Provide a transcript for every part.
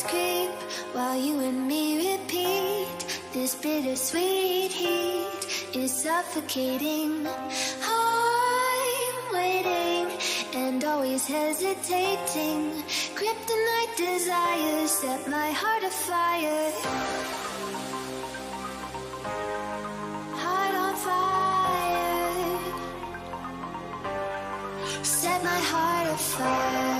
Nightmares creep while you and me repeat. This bittersweet heat is suffocating. I'm waiting and always hesitating. Kryptonite desires set my heart afire. Heart on fire. Set my heart afire.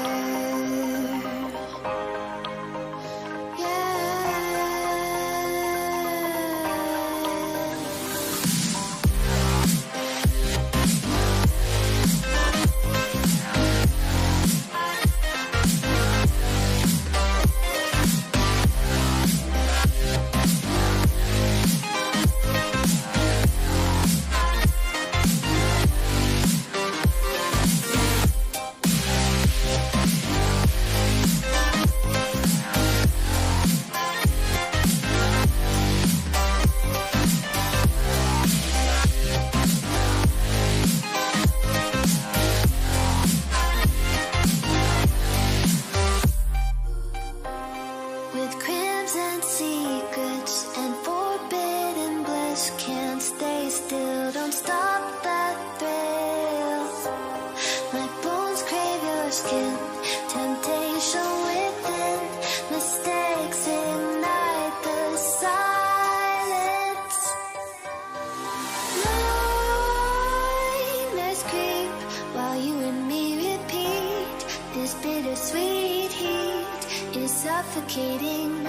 Suffocating.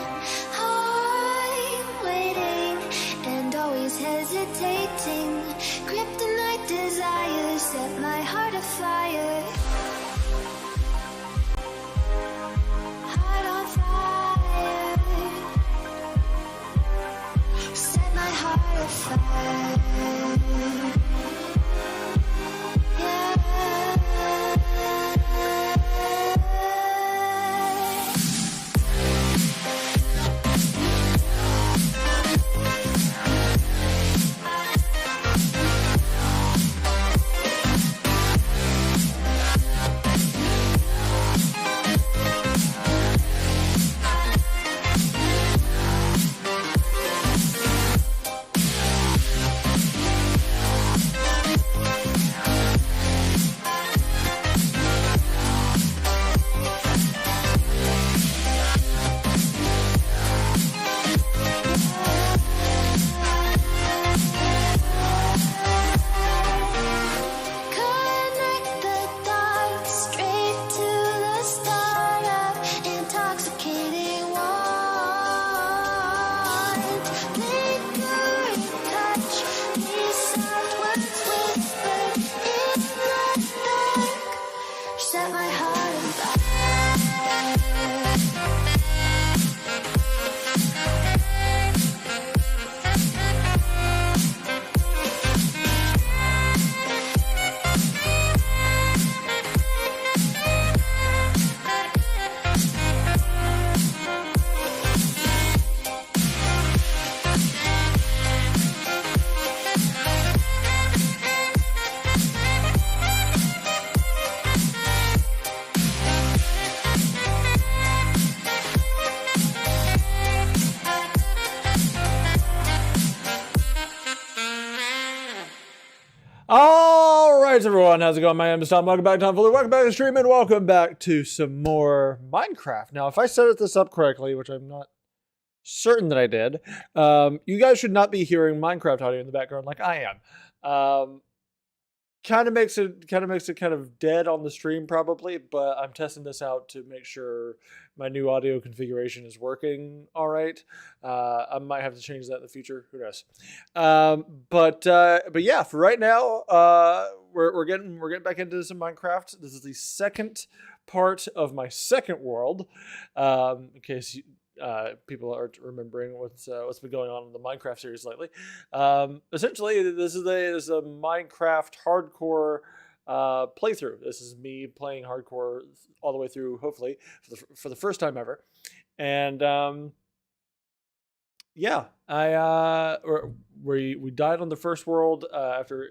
I'm waiting and always hesitating. Kryptonite desires set my heart afire. Heart on fire. Set my heart afire. Alright everyone, how's it going? My name is Tom. Welcome back to Tom Fuller. Welcome back to the stream and welcome back to some more Minecraft. Now, if I set this up correctly, which I'm not certain that I did, you guys should not be hearing Minecraft audio in the background like I am. Kind of makes it kind of dead on the stream probably, but I'm testing this out to make sure my new audio configuration is working all right. I might have to change that in the future. Who knows? But yeah, for right now, we're getting back into some Minecraft. This is the second part of my second world. In case people aren't remembering what's been going on in the Minecraft series lately. Essentially, this is a Minecraft hardcore playthrough. This is me playing hardcore all the way through, hopefully for the first time ever. And yeah, we died on the first world after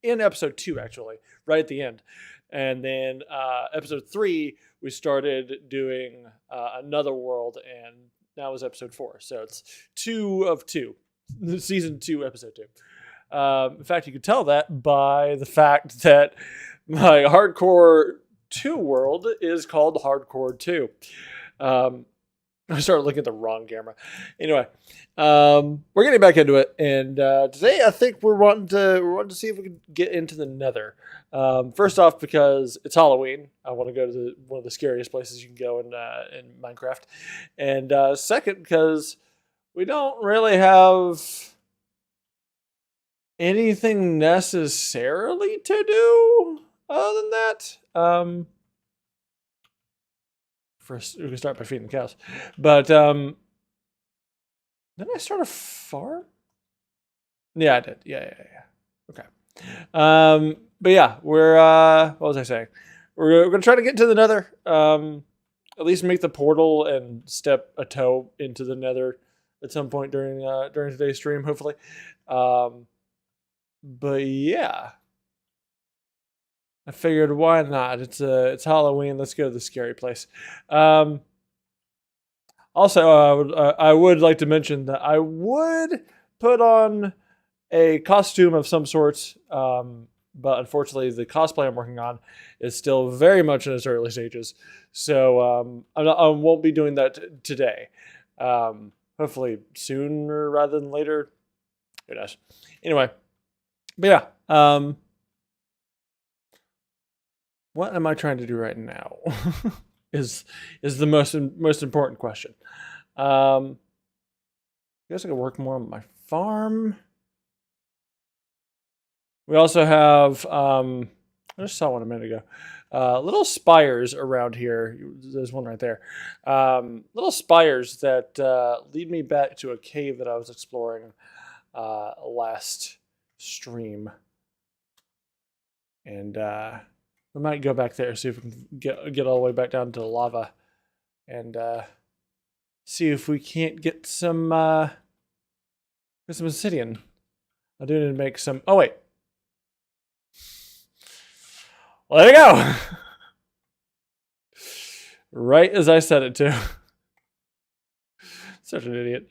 in episode 2, actually, right at the end. And then episode 3, we started doing another world, and now is episode 4. So it's 2 of 2, season 2, episode 2. In fact, you can tell that by the fact that my Hardcore 2 world is called Hardcore 2. I started looking at the wrong camera. Anyway, we're getting back into it, and today I think we're wanting to see if we can get into the Nether. First off, because it's Halloween, I want to go to one of the scariest places you can go in Minecraft, and second, because we don't really have anything necessarily to do other than that. First, we can start by feeding the cows. But didn't I start a farm? Yeah, I did. Yeah. Okay. But yeah, we're what was I saying? We're gonna try to get into the Nether. At least make the portal and step a toe into the Nether at some point during today's stream, hopefully. But yeah, I figured why not? It's Halloween. Let's go to the scary place. Also, I would like to mention that I would put on a costume of some sort, but unfortunately, the cosplay I'm working on is still very much in its early stages. So I won't be doing that today. Hopefully sooner rather than later. Who knows? Anyway, but yeah. What am I trying to do right now? is the most important question. I guess I could work more on my farm. We also have I just saw one a minute ago. Little spires around here. There's one right there. Little spires that lead me back to a cave that I was exploring last stream, and we might go back there, see if we can get all the way back down to the lava, and see if we can't get some obsidian. I do need to make some. Oh wait, well, there you go. Right as I said it to. Such an idiot.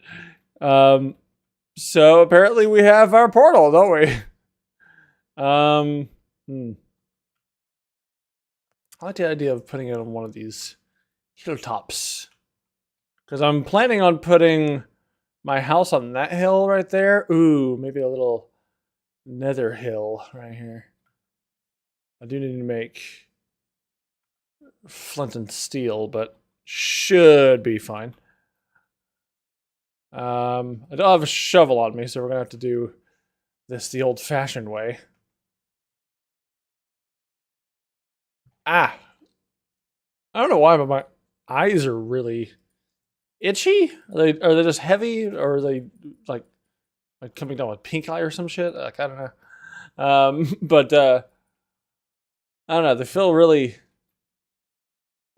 So apparently we have our portal, don't we? I like the idea of putting it on one of these hilltops, because I'm planning on putting my house on that hill right there. Ooh, maybe a little nether hill right here. I do need to make flint and steel, but should be fine. I don't have a shovel on me, so we're gonna have to do this the old-fashioned way. Ah, I don't know why, but my eyes are really itchy. Are they just heavy, or are they like coming down with pink eye or some shit? Like, I don't know. But I don't know. They feel really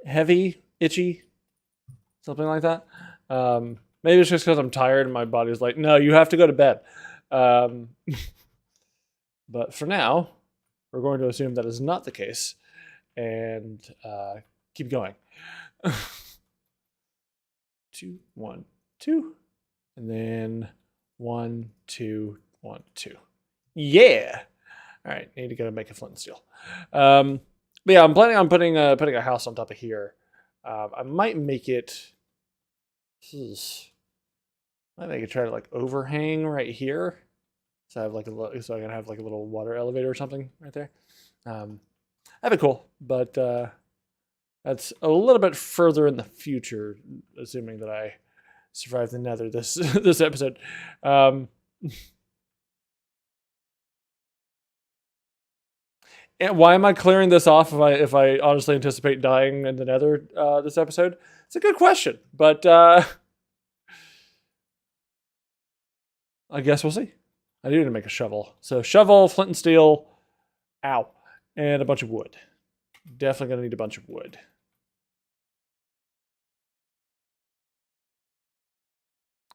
heavy, itchy, something like that. Maybe it's just because I'm tired and my body's like, no, you have to go to bed. But for now, we're going to assume that is not the case, and keep going. 2, 1, 2, and then 1, 2, 1, 2. Yeah. All right, need to go make a flint and steel. But yeah, I'm planning on putting a house on top of here. I might make it. I think I could try to like overhang right here, so I have like so I can have like a little water elevator or something right there. That'd be cool, but that's a little bit further in the future, assuming that I survive the Nether this this episode. And why am I clearing this off if I honestly anticipate dying in the Nether this episode? It's a good question, but I guess we'll see. I do need to make a shovel. So shovel, flint and steel, ow, and a bunch of wood. Definitely gonna need a bunch of wood.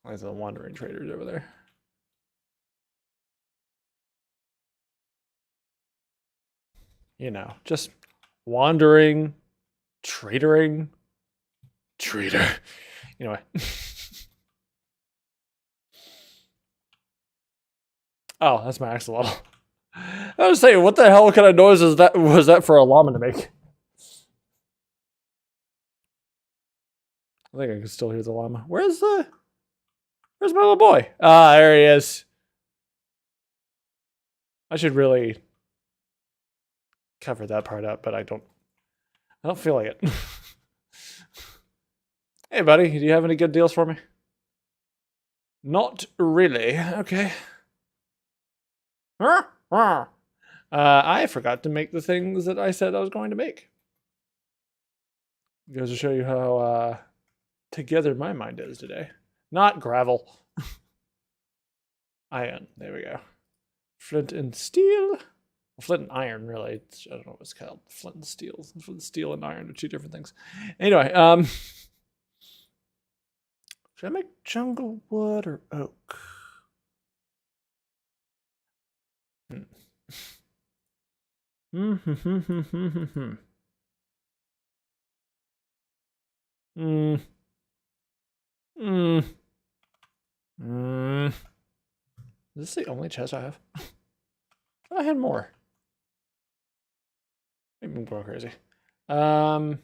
There's the wandering traders over there. You know, just wandering, traitoring, traitor. Anyway. Oh, that's my axolotl. I was saying, what the hell kind of noise was that for a llama to make? I think I can still hear the llama. Where's my little boy? Ah, there he is. I should really cover that part up, but I don't feel like it. Hey, buddy, do you have any good deals for me? Not really. Okay. I forgot to make the things that I said I was going to make. Goes to show you how together my mind is today. Not gravel. Iron. There we go. Flint and steel. Well, flint and iron, really. I don't know what it's called. Flint and steel. Flint, steel, and iron are two different things. Anyway, should I make jungle wood or oak? Is this the only chest I have? I had more. Maybe I'm going crazy. Do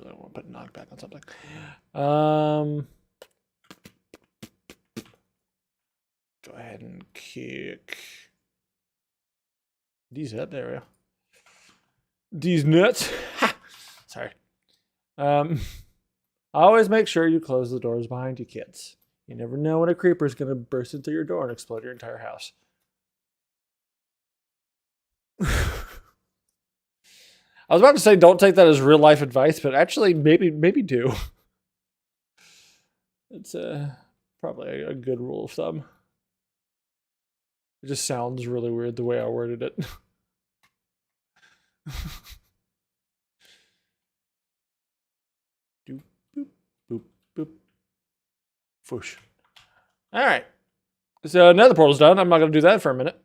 really want to put knockback on something. Go ahead and kick these up. There we go. These nuts. Ha! Sorry. Always make sure you close the doors behind you, kids. You never know when a creeper is going to burst into your door and explode your entire house. I was about to say don't take that as real life advice, but actually maybe do. It's probably a good rule of thumb. It just sounds really weird the way I worded it. Doop, boop, boop, boop. Foosh. All right. So Nether portal's done. I'm not going to do that for a minute.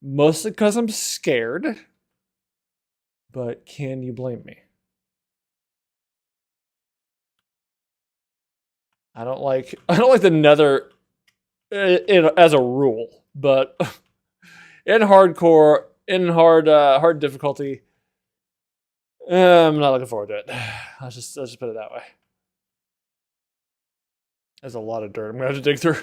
Mostly because I'm scared. But can you blame me? I don't like the Nether as a rule, but in hardcore, in hard difficulty, I'm not looking forward to it. Let's just put it that way. There's a lot of dirt I'm gonna have to dig through.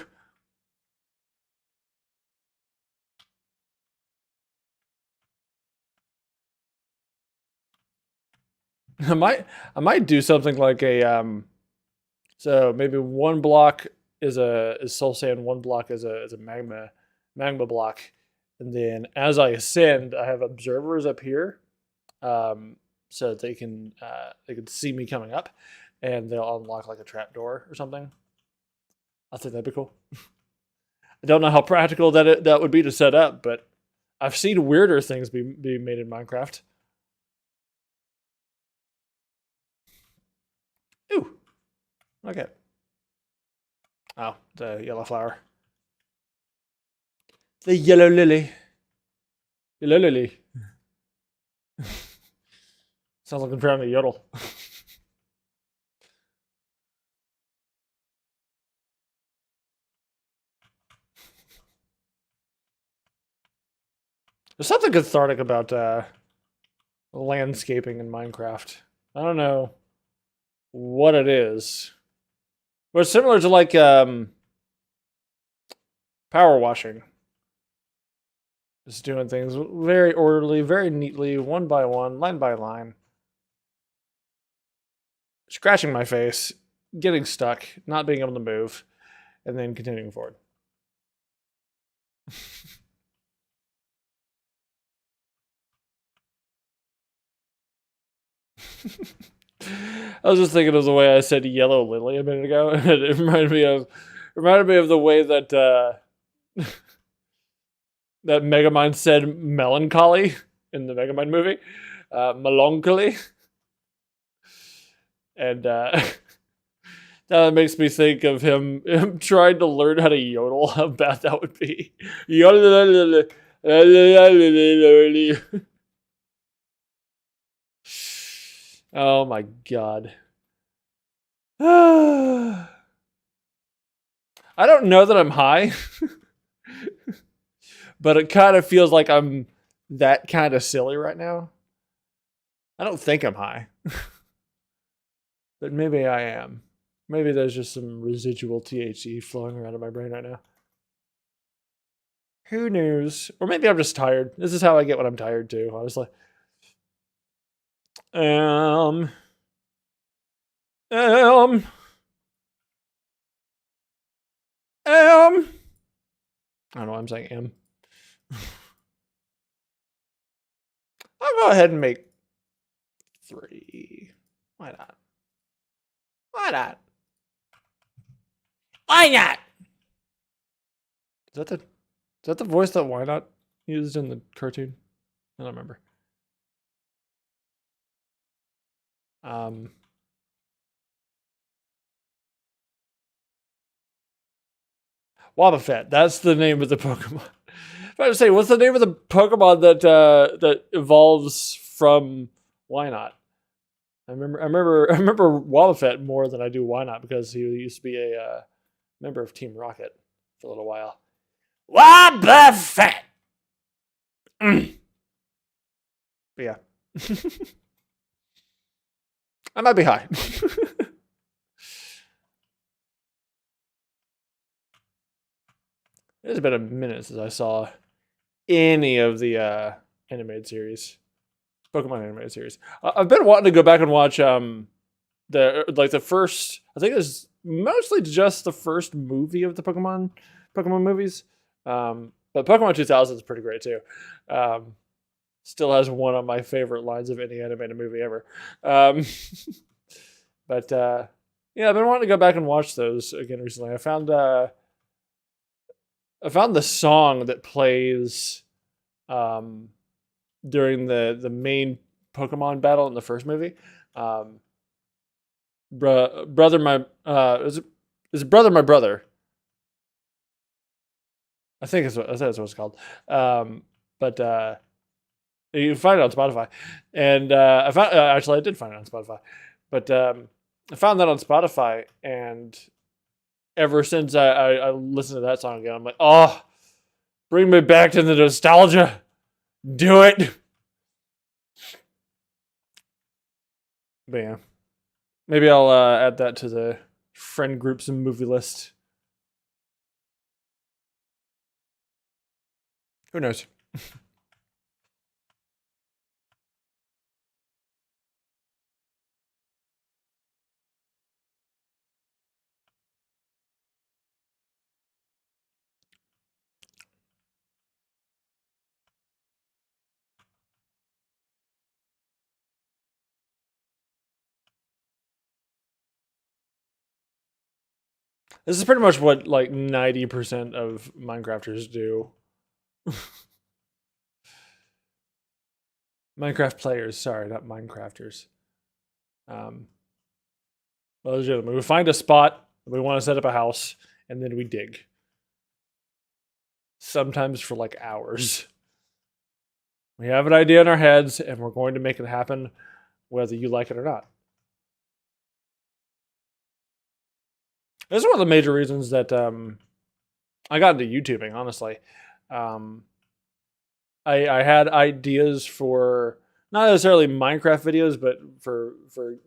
I might do something like a so maybe one block is soul sand, one block is a magma block, and then as I ascend, I have observers up here, so that they can see me coming up, and they'll unlock like a trap door or something. I think that'd be cool. I don't know how practical that would be to set up, but I've seen weirder things be made in Minecraft. Ooh. Okay. Oh, the yellow flower. The yellow lily. Yellow lily. Sounds like I'm trying to yodel. There's something cathartic about landscaping in Minecraft. I don't know what it is. But it's similar to like power washing. Just doing things very orderly, very neatly, one by one, line by line. Scratching my face, getting stuck, not being able to move, and then continuing forward. I was just thinking of the way I said yellow lily a minute ago, and it reminded me of the way that that Megamind said melancholy in the Megamind movie, melancholy, and that makes me think of him trying to learn how to yodel. How bad that would be. Yodel. Oh my god. I don't know that I'm high, but it kind of feels like I'm that kind of silly right now. I don't think I'm high, but maybe I am. Maybe there's just some residual THC flowing around in my brain right now. Who knows? Or maybe I'm just tired. This is how I get when I'm tired too, honestly. Um, um, I don't know why I'm saying I'll go ahead and make 3. Why not? Why not? Why not? Is that the voice that Why Not used in the cartoon? I don't remember. Wobbuffet. That's the name of the Pokemon. If I was to say, what's the name of the Pokemon that evolves from Why Not? I remember Wobbuffet more than I do Why Not because he used to be a member of Team Rocket for a little while. Wobbuffet. But yeah, I might be high. It's been a minute since I saw any of the animated series, Pokemon animated series. I've been wanting to go back and watch the first. I think it's mostly just the first movie of the Pokemon movies. But Pokemon 2000 is pretty great too. Still has one of my favorite lines of any animated movie ever. But yeah, I've been wanting to go back and watch those again recently. I found the song that plays during the main Pokemon battle in the first movie. Brother, my is it Brother, My Brother? I think that's what it's called. But you can find it on Spotify, and I found actually I did find it on Spotify, but I found that on Spotify, and ever since I listened to that song again, I'm like, oh, bring me back to the nostalgia. Do it. But yeah, maybe I'll add that to the friend groups and movie list. Who knows? This is pretty much what like 90% of Minecrafters do. Minecraft players, sorry, not Minecrafters. Legitimately, we find a spot, we want to set up a house, and then we dig. Sometimes for like hours. We have an idea in our heads, and we're going to make it happen, whether you like it or not. This is one of the major reasons that I got into YouTubing, honestly. I had ideas for not necessarily Minecraft videos, but for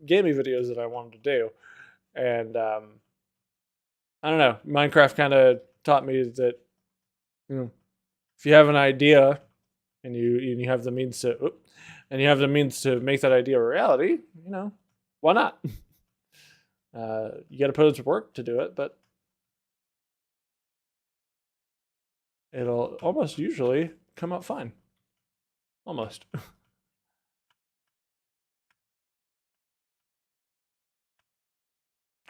gaming videos that I wanted to do. And I don't know, Minecraft kind of taught me that if you have an idea and you have the means to make that idea a reality, why not? You got to put in some work to do it, but it'll almost usually come out fine. Almost.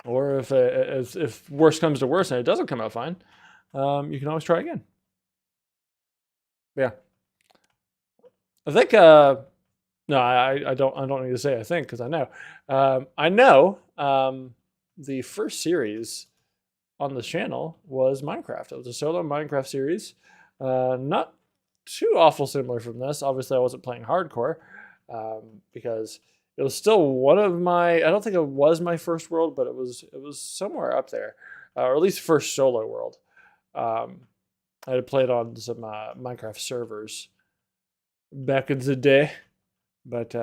Or if worse comes to worse and it doesn't come out fine, you can always try again. Yeah. I think no, I don't need to say I think because I know. I know the first series on the channel was Minecraft. It was a solo Minecraft series. Not too awful similar from this. Obviously, I wasn't playing hardcore because it was still one of my. I don't think it was my first world, but it was somewhere up there, or at least first solo world. I had played on some Minecraft servers back in the day, but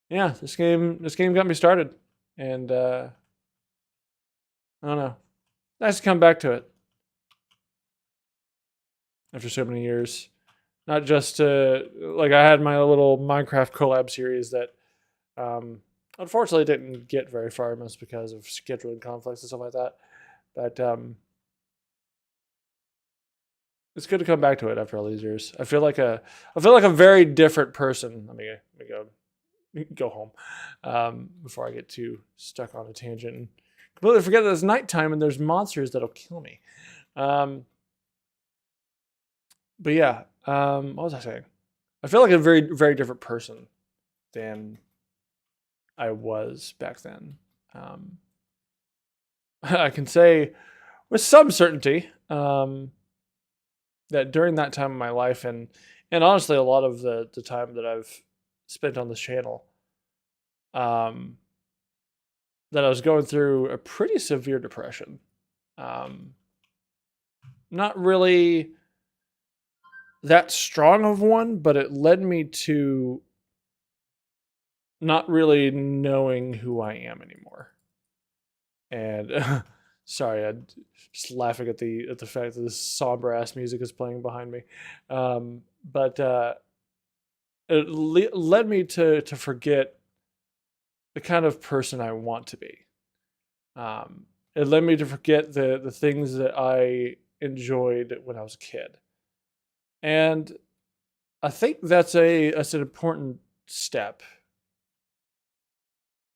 yeah, this game got me started, and I don't know, nice to come back to it after so many years. Not just like I had my little Minecraft collab series that unfortunately didn't get very far, most because of scheduling conflicts and stuff like that. But it's good to come back to it after all these years. I feel like a very different person. Let me go home before I get too stuck on a tangent and completely forget that it's nighttime and there's monsters that'll kill me. But yeah, what was I saying? I feel like a very, very different person than I was back then. I can say with some certainty that during that time of my life, and honestly, a lot of the time that I've spent on this channel, that I was going through a pretty severe depression. Not really that strong of one, but it led me to not really knowing who I am anymore. And sorry, I'm just laughing at the fact that this somber ass music is playing behind me. But it led me to forget the kind of person I want to be. It led me to forget the things that I enjoyed when I was a kid. And I think that's an important step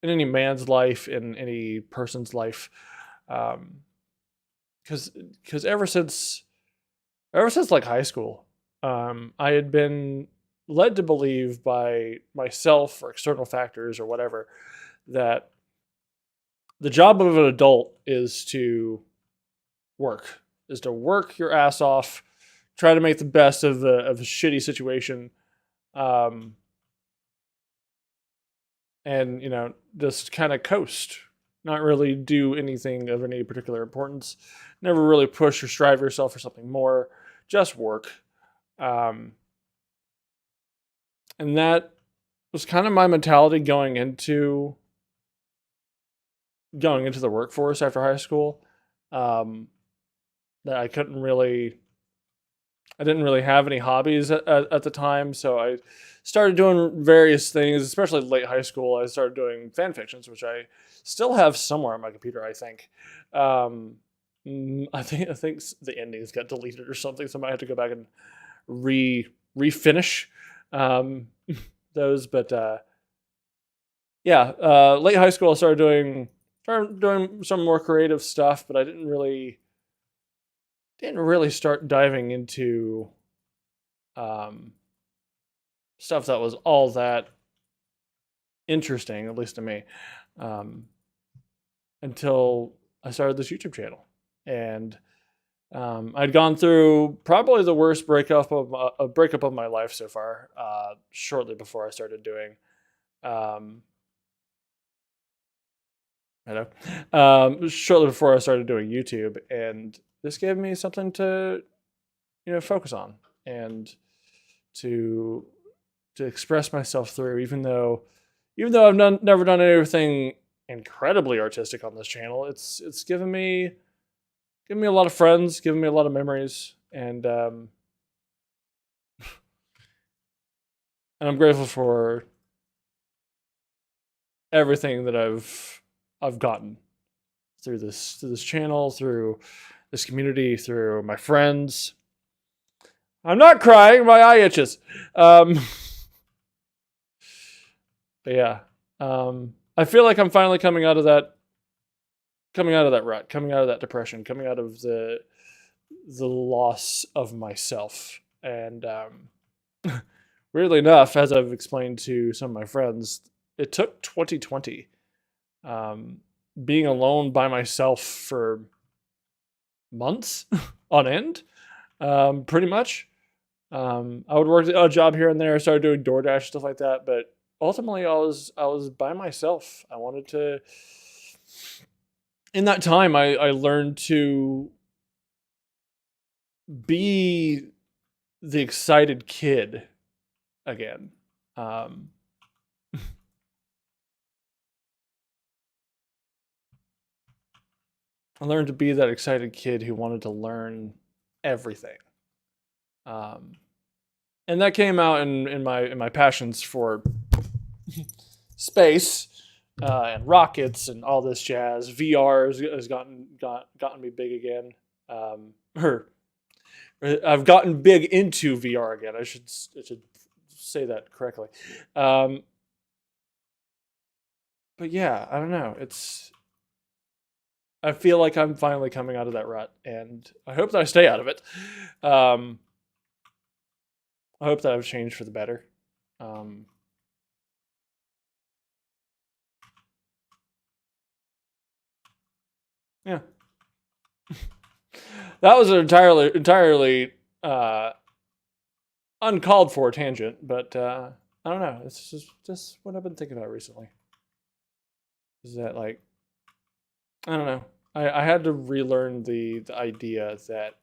in any man's life, in any person's life, because ever since like high school, I had been led to believe by myself or external factors or whatever that the job of an adult is to work your ass off, try to make the best of a shitty situation, and just kind of coast, not really do anything of any particular importance, never really push or strive yourself for something more, just work. And that was kind of my mentality going into the workforce after high school. That I didn't really have any hobbies at the time, so I started doing various things, especially late high school. I started doing fan fictions, which I still have somewhere on my computer, I think. I think the endings got deleted or something, so I might have to go back and refinish those. But yeah, late high school I started doing some more creative stuff, but I didn't really start diving into stuff that was all that interesting, at least to me, until I started this YouTube channel. And I'd gone through probably the worst breakup of my life so far, shortly before I started doing shortly before I started doing YouTube, and this gave me something to focus on and to express myself through, even though I've never done anything incredibly artistic on this channel. It's given me a lot of friends, given me a lot of memories, and I'm grateful for everything that I've gotten through this channel, through this community, through my friends. I'm not crying, my eye itches. But yeah, I feel like I'm finally coming out of that rut, coming out of that depression, coming out of the loss of myself. And weirdly enough, as I've explained to some of my friends, it took 2020, being alone by myself for months on end, Pretty much. I would work a job here and there, started doing DoorDash, stuff like that, but ultimately I was by myself. I wanted to in that time I learned to be the excited kid again. Um, I learned to be that excited kid who wanted to learn everything. Um, and that came out in my passions for space and rockets and all this jazz. VR has gotten me big again. Or I've gotten big into VR again. I should say that correctly. But yeah, I don't know. I feel like I'm finally coming out of that rut, and I hope that I stay out of it. Um, I hope that I've changed for the better. Um, yeah, that was an entirely uncalled for tangent, but I don't know. It's just what I've been thinking about recently. Is that like I don't know. I had to relearn the idea that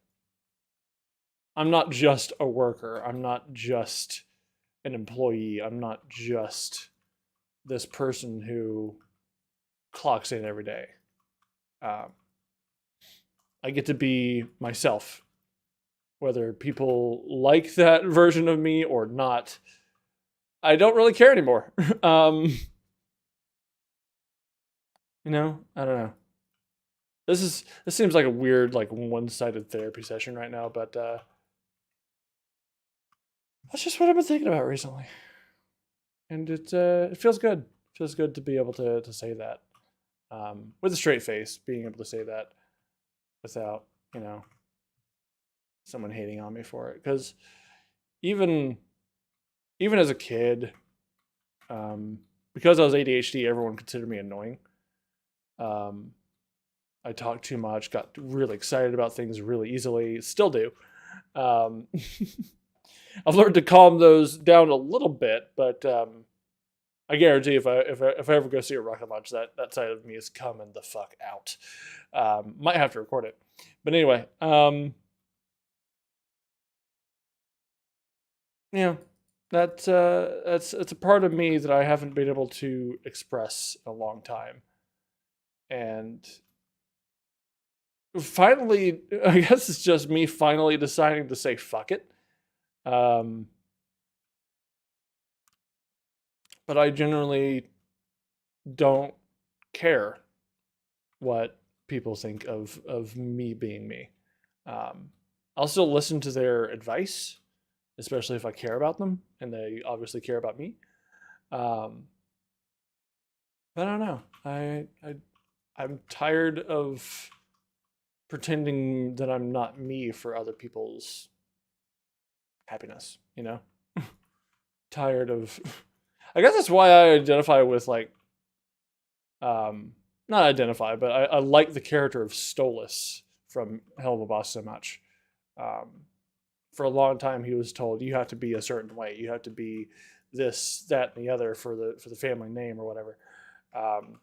I'm not just a worker. I'm not just an employee. I'm not just this person who clocks in every day. Um, I get to be myself, whether people like that version of me or not. I don't really care anymore. I don't know. This seems like a weird, like one-sided therapy session right now, but that's just what I've been thinking about recently, and it feels good. It feels good to be able to say that with a straight face, being able to say that without someone hating on me for it. Because even even as a kid, um, because I was ADHD, everyone considered me annoying. Um, I talked too much, got really excited about things really easily, still do. Um, I've learned to calm those down a little bit, but I guarantee if I ever go see a rocket launch, that side of me is coming the fuck out. Might have to record it, but anyway, yeah, that's it's a part of me that I haven't been able to express in a long time, and finally, I guess it's just me finally deciding to say fuck it. Um, but I generally don't care what people think of me being me. Um, I'll still listen to their advice, especially if I care about them and they obviously care about me. Um, but I don't know. I'm tired of pretending that I'm not me for other people's happiness. Tired of. I guess that's why I identify with like um, not identify, but I like the character of Stolas from Hell of a Boss so much. Um, for a long time, he was told you have to be a certain way, you have to be this, that, and the other for the family name or whatever. Um,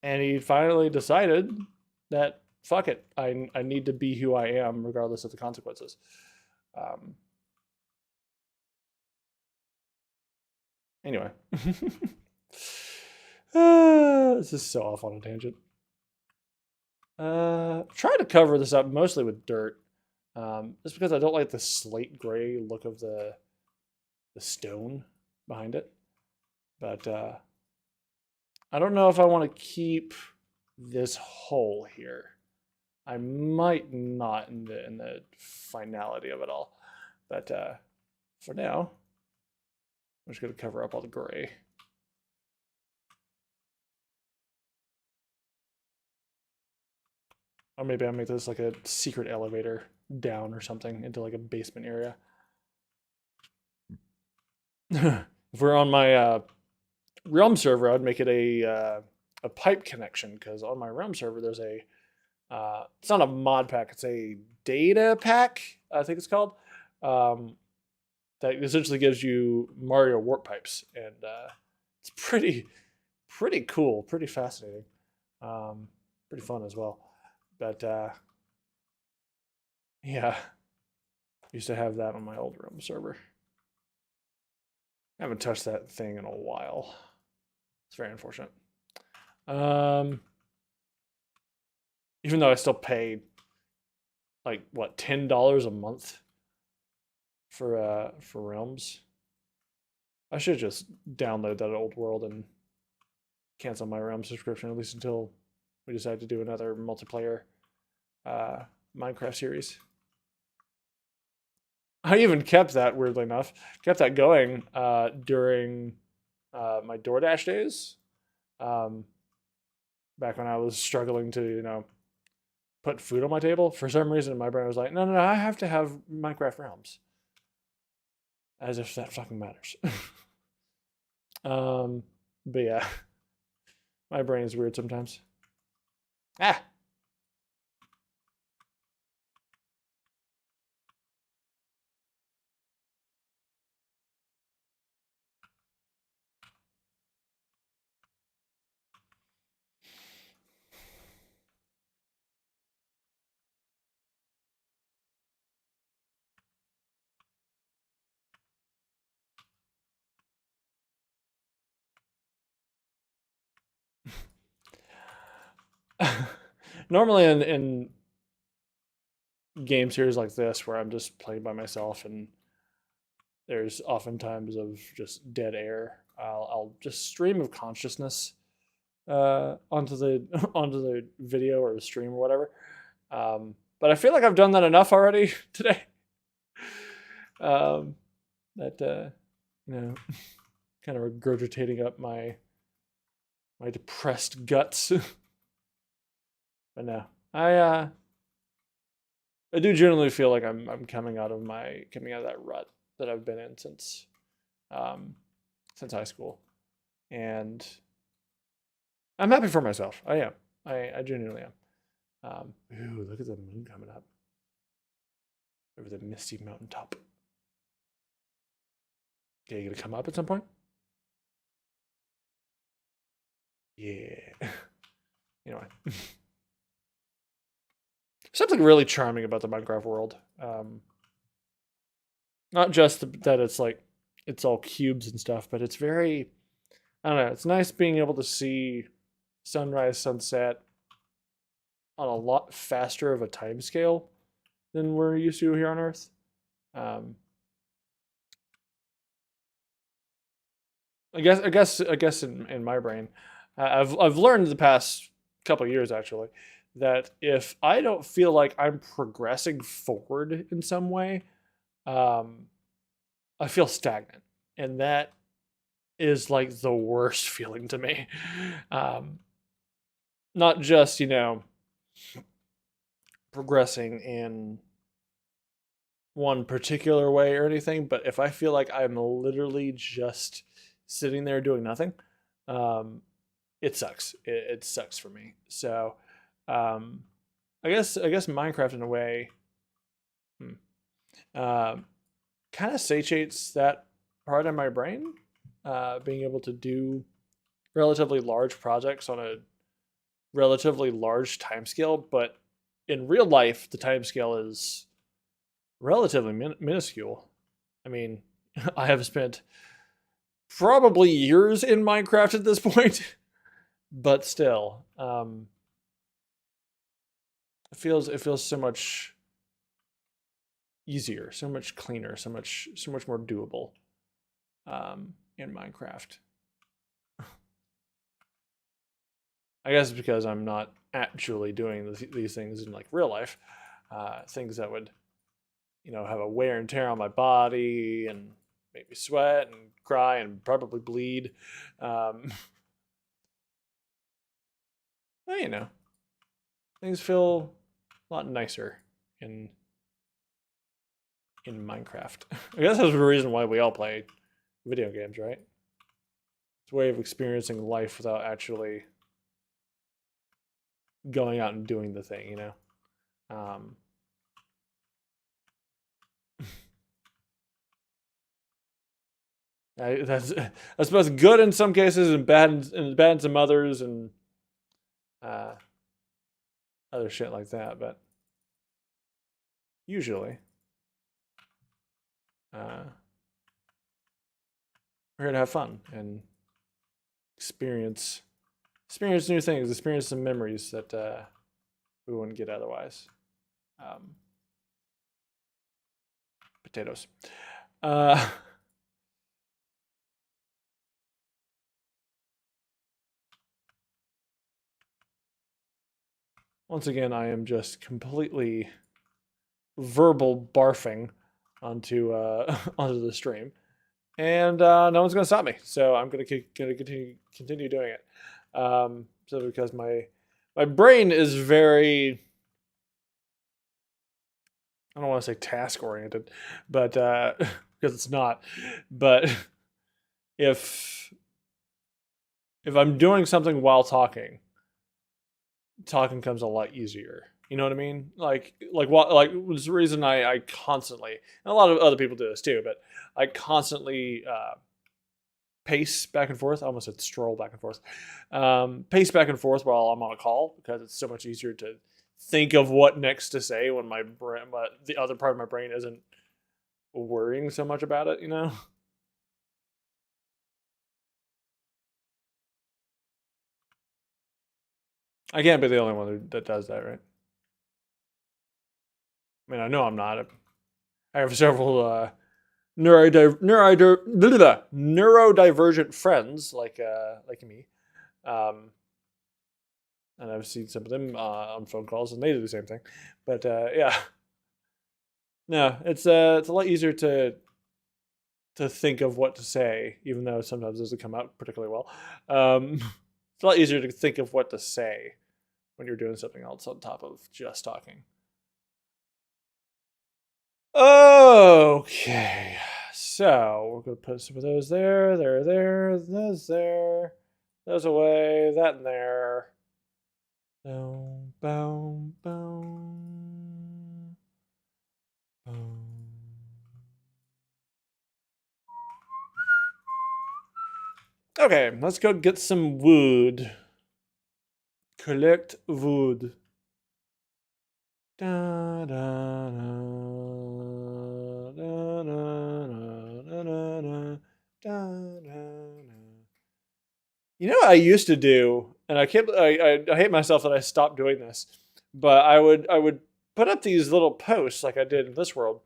and he finally decided that fuck it, I need to be who I am regardless of the consequences. Um, anyway, this is so off on a tangent. Try to cover this up mostly with dirt. Just because I don't like the slate gray look of the stone behind it. But I don't know if I want to keep this hole here. I might not in the finality of it all. But for now, I'm just gonna cover up all the gray. Or maybe I'll make this like a secret elevator down or something into like a basement area. If we're on my Realm server, I'd make it a pipe connection because on my Realm server there's a It's not a mod pack, it's a data pack, I think it's called. That essentially gives you Mario warp pipes, and it's pretty cool, pretty fascinating, pretty fun as well. But yeah, used to have that on my old room server. I haven't touched that thing in a while. It's very unfortunate. Even though I still pay like what, $10 a month for Realms. I should just download that old world and cancel my Realm subscription, at least until we decide to do another multiplayer Minecraft series. I even kept that, weirdly enough, kept that going during my DoorDash days. Back when I was struggling to, put food on my table. For some reason, my brain was like, no, I have to have Minecraft Realms. As if that fucking matters. But yeah, my brain is weird sometimes. Ah! Normally in game series like this, where I'm just playing by myself and there's often times of just dead air, I'll just stream of consciousness onto the onto the video or the stream or whatever. But I feel like I've done that enough already today. That kind of regurgitating up my depressed guts. But no, I do generally feel like I'm coming out of that rut that I've been in since high school, and I'm happy for myself. I am. I genuinely am. Ooh, look at the moon coming up over the misty mountaintop. Yeah, you gonna come up at some point? Yeah. Anyway. Something really charming about the Minecraft world. Not just that it's like it's all cubes and stuff, but it's very, I don't know, it's nice being able to see sunrise, sunset on a lot faster of a time scale than we're used to here on Earth. I guess in my brain, I've learned the past couple of years actually that if I don't feel like I'm progressing forward in some way, I feel stagnant, and that is like the worst feeling to me. Not just progressing in one particular way or anything, but if I feel like I'm literally just sitting there doing nothing, it sucks. It sucks for me. So, I guess Minecraft in a way, kind of satiates that part of my brain, being able to do relatively large projects on a relatively large time scale, but in real life, the time scale is relatively minuscule. I mean, I have spent probably years in Minecraft at this point, but still, it feels so much easier, so much cleaner, so much more doable in Minecraft. I guess it's because I'm not actually doing these things in like real life, things that would, have a wear and tear on my body and make me sweat and cry and probably bleed. Well, things feel a lot nicer in Minecraft. I guess that's the reason why we all play video games, right? It's a way of experiencing life without actually going out and doing the thing, you know. Um, that's I suppose good in some cases and bad in some others, and uh, other shit like that. But usually, uh, we're here to have fun and experience new things, experience some memories that we wouldn't get otherwise. Um, Potatoes. Uh, Once again, I am just completely verbal barfing onto onto the stream, and no one's gonna stop me. So I'm gonna continue doing it. So because my brain is very, I don't want to say task oriented, but because it's not. But if I'm doing something while talking comes a lot easier. You know what I mean? Like what like was the reason I constantly, and a lot of other people do this too, but I constantly pace back and forth. I almost said stroll back and forth. Pace back and forth while I'm on a call because it's so much easier to think of what next to say when the other part of my brain isn't worrying so much about it. You know. I can't be the only one that does that, right? I mean, I know I'm not. I have several neurodivergent friends like me, um, and I've seen some of them on phone calls, and they do the same thing. But yeah, no, it's a lot easier to think of what to say, even though sometimes it doesn't come out particularly well. It's a lot easier to think of what to say when you're doing something else on top of just talking. Okay, so we're gonna put some of those there, those there, those away, that in there. Boom, boom, boom, boom. Okay, let's go get some wood. Collect wood. Da, da, da, da, da, da, da, da, da, da. You know what I used to do, and I can't. I hate myself that I stopped doing this, but I would put up these little posts like I did in this world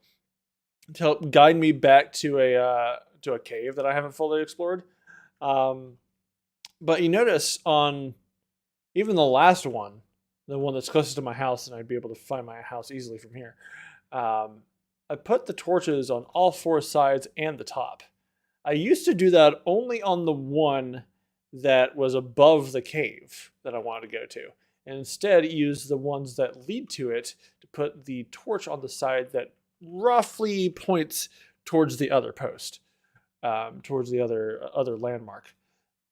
to help guide me back to a cave that I haven't fully explored. Um, but you notice on even the last one, the one that's closest to my house, and I'd be able to find my house easily from here. Um, I put the torches on all four sides and the top. I used to do that only on the one that was above the cave that I wanted to go to, and instead use the ones that lead to it to put the torch on the side that roughly points towards the other post, towards the other landmark.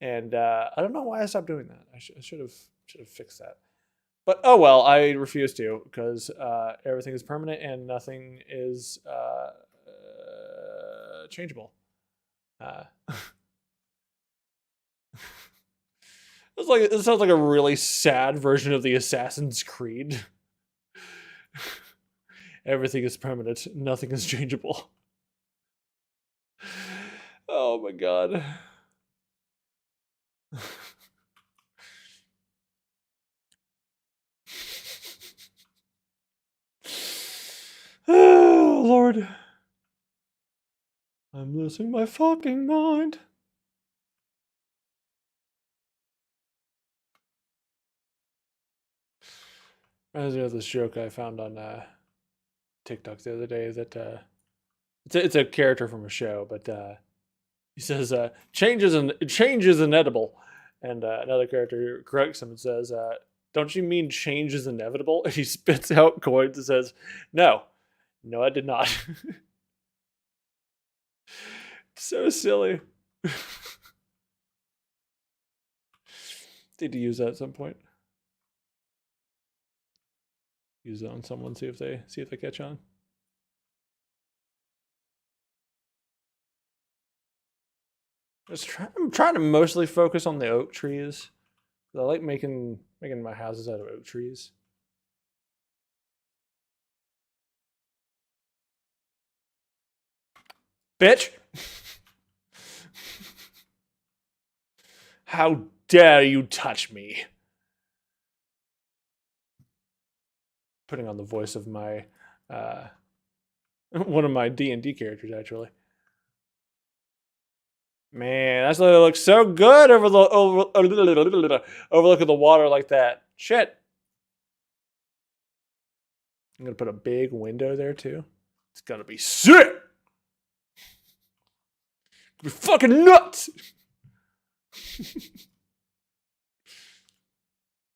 And I don't know why I stopped doing that. I should have fixed that. But oh well, I refuse to because everything is permanent and nothing is changeable. It sounds like a really sad version of the Assassin's Creed. Everything is permanent, nothing is changeable. Oh my god. Oh Lord. I'm losing my fucking mind. Reminds me of this joke I found on TikTok the other day that it's a character from a show, but he says change is inevitable, and another character corrects him and says, "Don't you mean change is inevitable?" And he spits out coins and says, "No, no, I did not." So silly. Need to use that at some point. use it on someone, see if they catch on. I'm trying to mostly focus on the oak trees. I like making my houses out of oak trees. Bitch! How dare you touch me? Putting on the voice of my one of my D&D characters, actually. Man, that's what it looks so good overlooking the water like that. Shit. I'm gonna put a big window there too. It's gonna be sick. Be fucking nuts.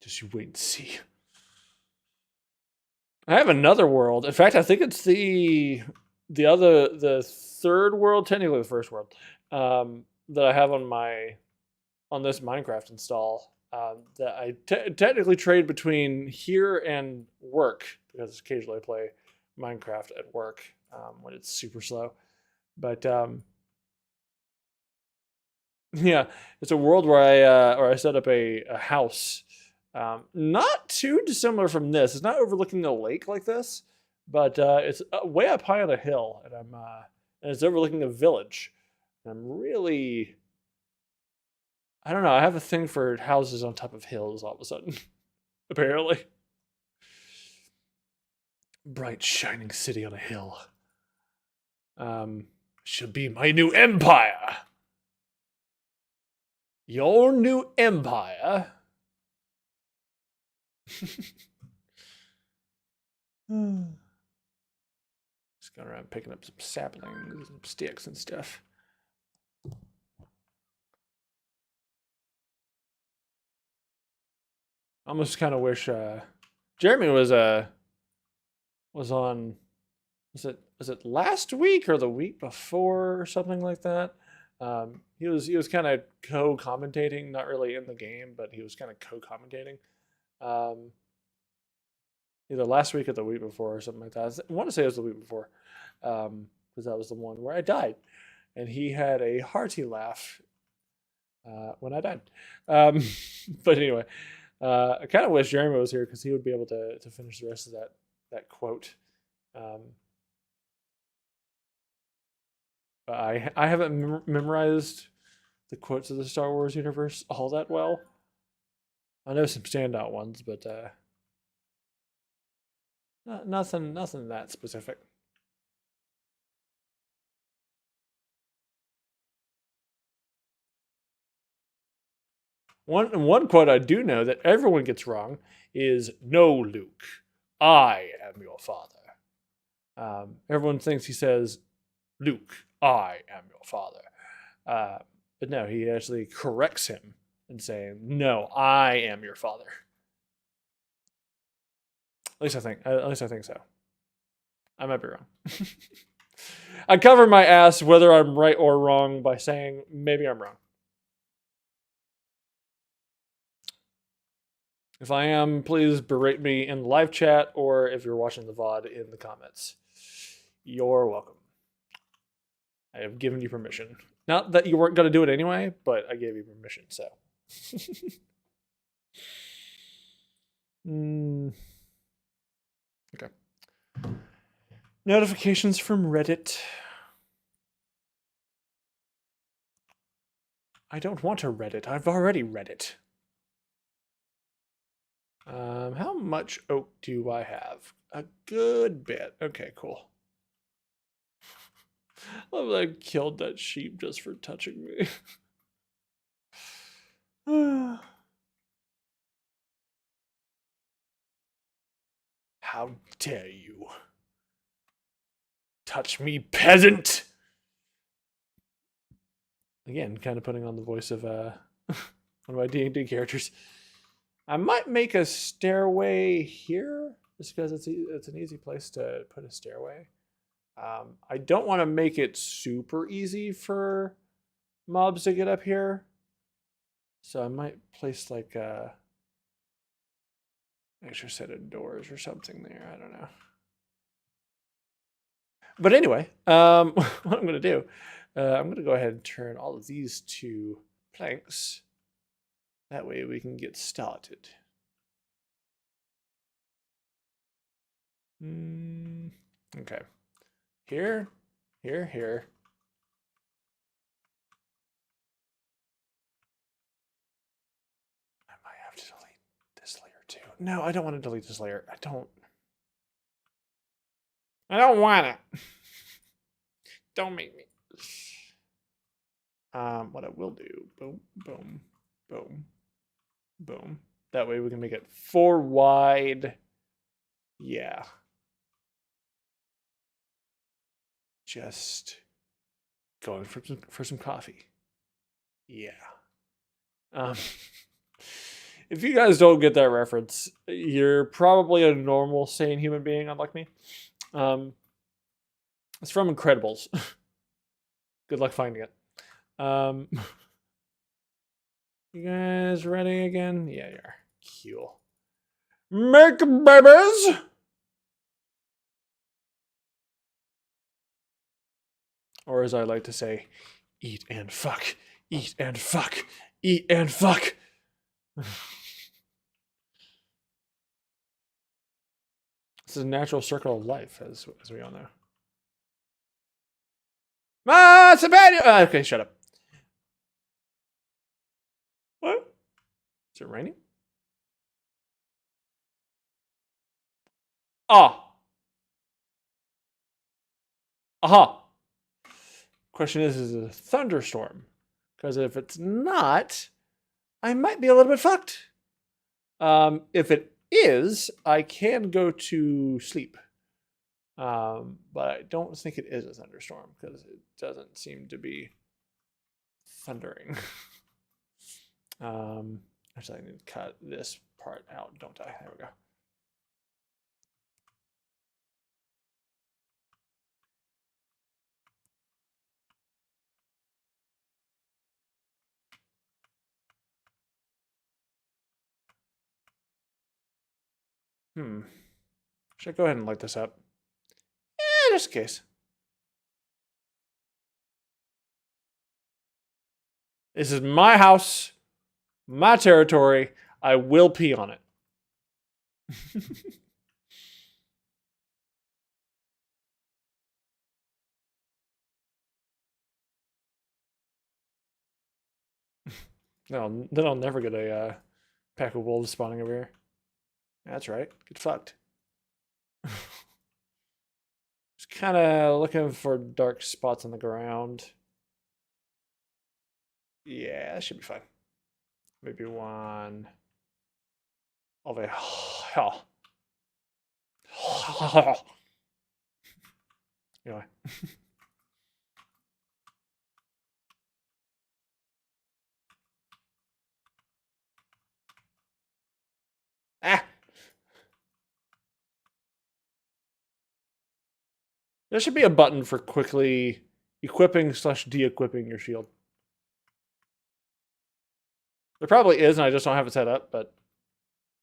Just you wait and see. I have another world. In fact, I think it's the third world, technically the first world, that I have on this Minecraft install. That I technically trade between here and work, because occasionally I play Minecraft at work when it's super slow. But yeah, it's a world where I set up a house. Not too dissimilar from this. It's not overlooking a lake like this, but it's way up high on a hill, and it's overlooking a village. And I'm really, I don't know. I have a thing for houses on top of hills all of a sudden. Apparently, bright shining city on a hill. Should be my new empire. Your new empire. Just going around picking up some saplings and sticks and stuff. I almost kind of wish Jeremy was on. Was it last week or the week before or something like that? He was kind of co-commentating, not really in the game, but he was kind of co-commentating. Either last week or the week before or something like that. I want to say it was the week before, because that was the one where I died, and he had a hearty laugh when I died. But anyway, I kind of wish Jeremy was here because he would be able to finish the rest of that quote. But I haven't memorized the quotes of the Star Wars universe all that well. I know some standout ones, but nothing that specific. One quote I do know that everyone gets wrong is "No, Luke, I am your father." Everyone thinks he says, "Luke, I am your father," but no, he actually corrects him and saying, "No, I am your father." At least I think so. I might be wrong. I cover my ass whether I'm right or wrong by saying maybe I'm wrong. If I am, please berate me in the live chat, or if you're watching the VOD, in the comments. You're welcome. I have given you permission. Not that you weren't going to do it anyway, but I gave you permission, so. Okay. Notifications from Reddit. I don't want to read it. I've already read it. How much oak do I have? A good bit. Okay, cool. I love that I killed that sheep just for touching me. How dare you touch me, peasant! Again, kind of putting on the voice of one of my D&D characters. I might make a stairway here, just because it's an easy place to put a stairway. I don't want to make it super easy for mobs to get up here, so I might place like extra set of doors or something there. I don't know. But anyway, what I'm going to do, I'm going to go ahead and turn all of these to planks. That way we can get started. Okay. Here, here, here. I might have to delete this layer too. No, I don't want to delete this layer. I don't want it. Don't make me. What I will do, boom, boom, boom, boom. That way we can make it 4 wide. Yeah. Just going for some coffee. Yeah. If you guys don't get that reference, you're probably a normal, sane human being, unlike me. It's from Incredibles. Good luck finding it. You guys ready again? Yeah, you are. Cool. Make babies! Or as I like to say, eat and fuck. Eat and fuck. Eat and fuck. This is a natural circle of life, as we all know. Okay, shut up. What? Is it raining? Ah. Aha. Question is it a thunderstorm? Because if it's not, I might be a little bit fucked. If it is, I can go to sleep. But I don't think it is a thunderstorm because it doesn't seem to be thundering. Actually, I need to cut this part out, don't I? There we go. Should I go ahead and light this up? Yeah, just in case. This is my house, my territory. I will pee on it. No, then I'll never get a pack of wolves spawning over here. That's right. Get fucked. Just kind of looking for dark spots on the ground. Yeah, that should be fine. Maybe one over here. Anyway. Ah! There should be a button for quickly equipping / de-equipping your shield. There probably is, and I just don't have it set up, but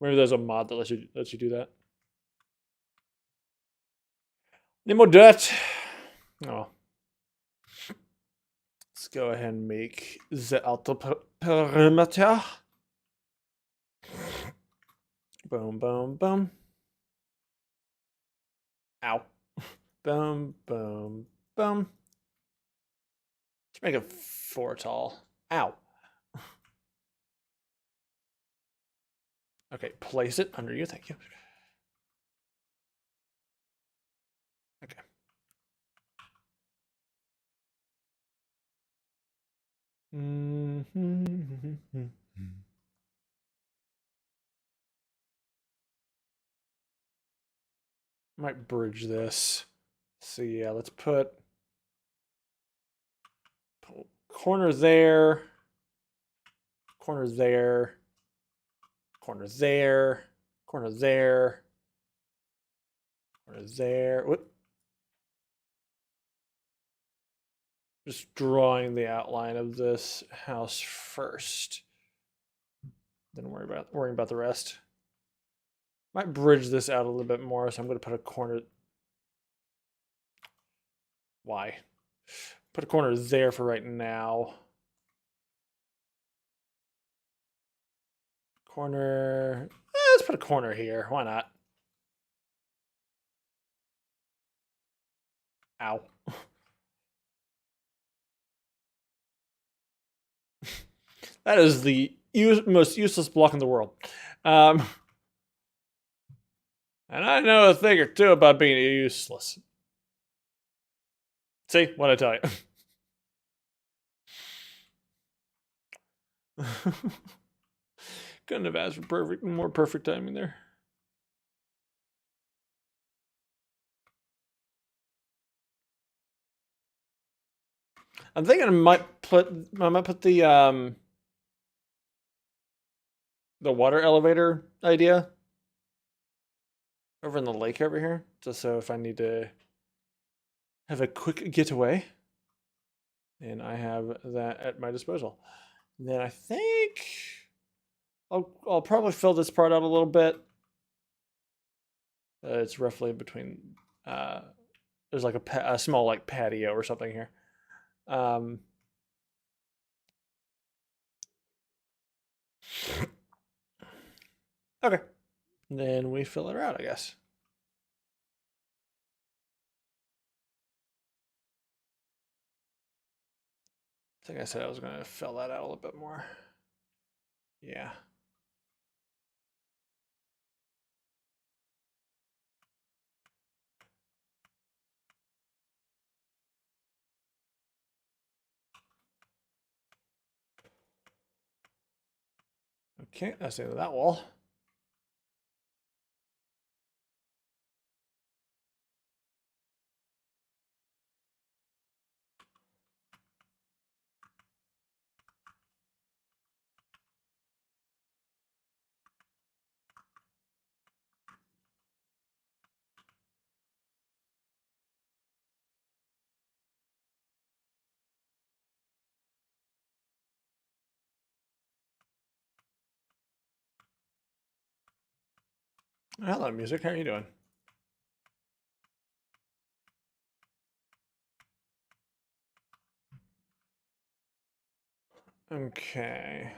maybe there's a mod that lets you do that. Need more dirt. Oh. Let's go ahead and make the outer perimeter. Boom, boom, boom. Ow. Boom, boom, boom. Let's make it 4 tall. Ow. Okay, place it under you. Thank you. Okay. Might bridge this. So yeah, let's put corner there, corner there, corner there, corner there, corner there. What? Just drawing the outline of this house first. Then worrying about the rest. Might bridge this out a little bit more, so I'm going to put a corner. Why? Put a corner there for right now. Corner. Let's put a corner here. Why not? Ow. That is the most useless block in the world. And I know a thing or two about being useless. See what I tell you. Couldn't have asked for more perfect timing there. I'm thinking I might put the water elevator idea over in the lake over here, just so if I need to have a quick getaway, and I have that at my disposal. And then I think I'll probably fill this part out a little bit. It's roughly between there's like a small like patio or something here. Okay, and then we fill it out, I guess. I think I said I was going to fill that out a little bit more. Yeah. Okay, that's the end of that wall. Hello, music. How are you doing? Okay.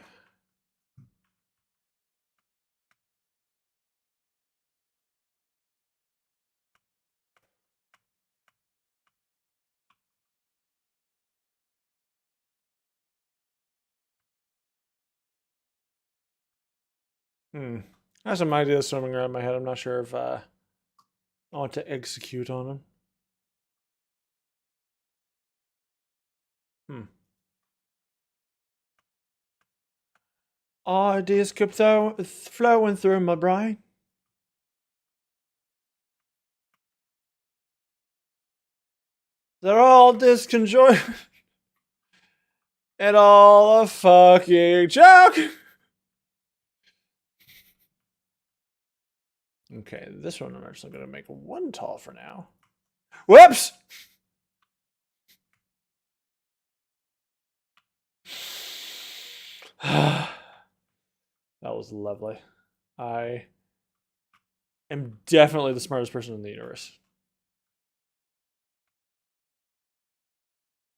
I have some ideas swimming around my head. I'm not sure if I want to execute on them. Ideas keep flowing through my brain. They're all disconjointed. And all a fucking joke. Okay, this one I'm actually going to make one tall for now. Whoops! That was lovely. I am definitely the smartest person in the universe.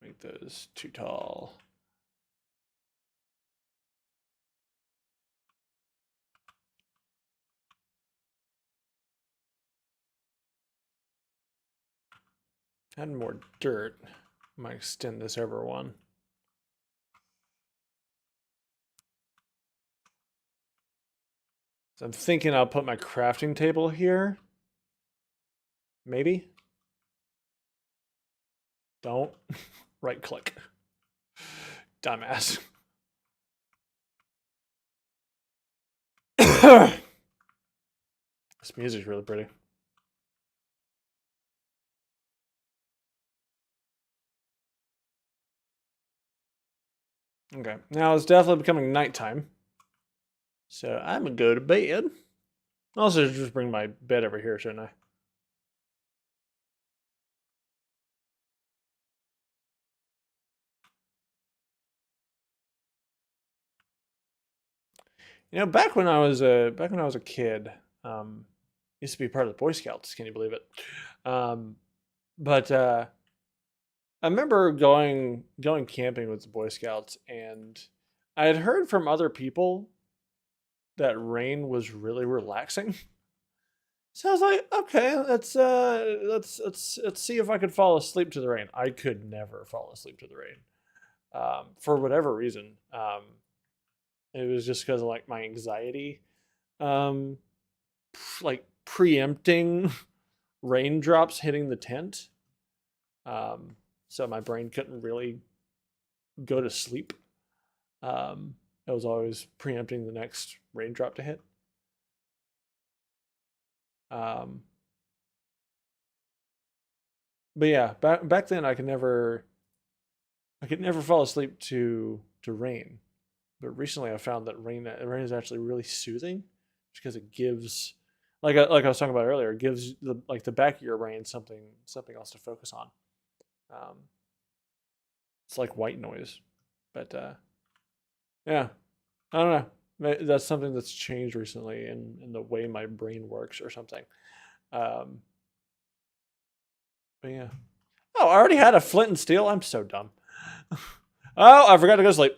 Make those too tall. Add more dirt. I might extend this over one. So I'm thinking I'll put my crafting table here. Maybe. Don't. Right click. Dumbass. This music's really pretty. Okay, now it's definitely becoming nighttime. So I'm gonna go to bed. Also, just bring my bed over here, shouldn't I? You know, back when I was a kid, Used to be part of the Boy Scouts. Can you believe it? But I remember going camping with the Boy Scouts, and I had heard from other people that rain was really relaxing. So I was like, okay, let's see if I could fall asleep to the rain. I could never fall asleep to the rain, for whatever reason. It was just because of like my anxiety, um, like preempting raindrops hitting the tent. So my brain couldn't really go to sleep. I was always preempting the next raindrop to hit. But yeah, back then I could never fall asleep to rain. But recently I found that rain is actually really soothing because it gives, like I was talking about earlier, it gives the back of your brain something else to focus on. It's like white noise. But yeah, I don't know. That's something that's changed recently in the way my brain works or something. But yeah. Oh, I already had a flint and steel. I'm so dumb. Oh, I forgot to go to sleep.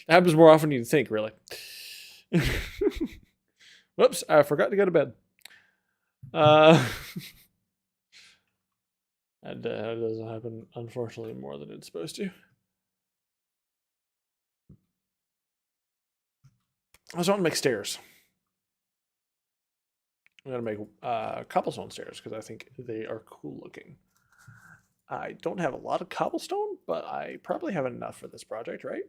It happens more often than you think, really. Whoops, I forgot to go to bed. And it doesn't happen, unfortunately, more than it's supposed to. I just want to make stairs. I'm going to make cobblestone stairs because I think they are cool looking. I don't have a lot of cobblestone, but I probably have enough for this project, right?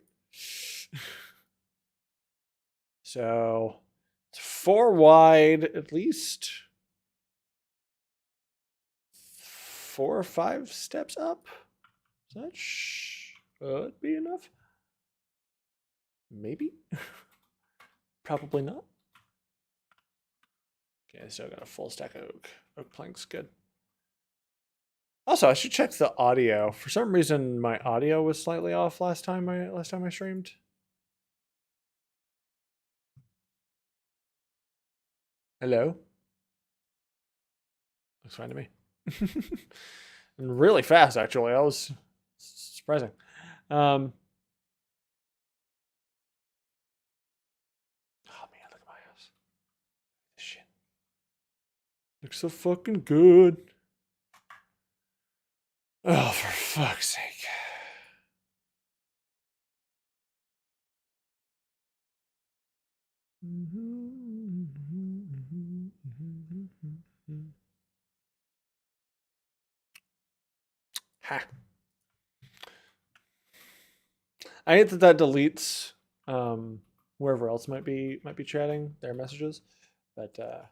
So it's 4 wide, at least 4 or 5 steps up. That should be enough. Maybe. Probably not. Okay, so I got a full stack of oak planks. Good. Also, I should check the audio. For some reason, my audio was slightly off last time I streamed. Hello? Looks fine to me. And really fast, actually. I was surprising. Oh man, look at my house. This shit looks so fucking good. Oh, for fuck's sake. Ha. I hate that deletes wherever else might be chatting their messages, but gotta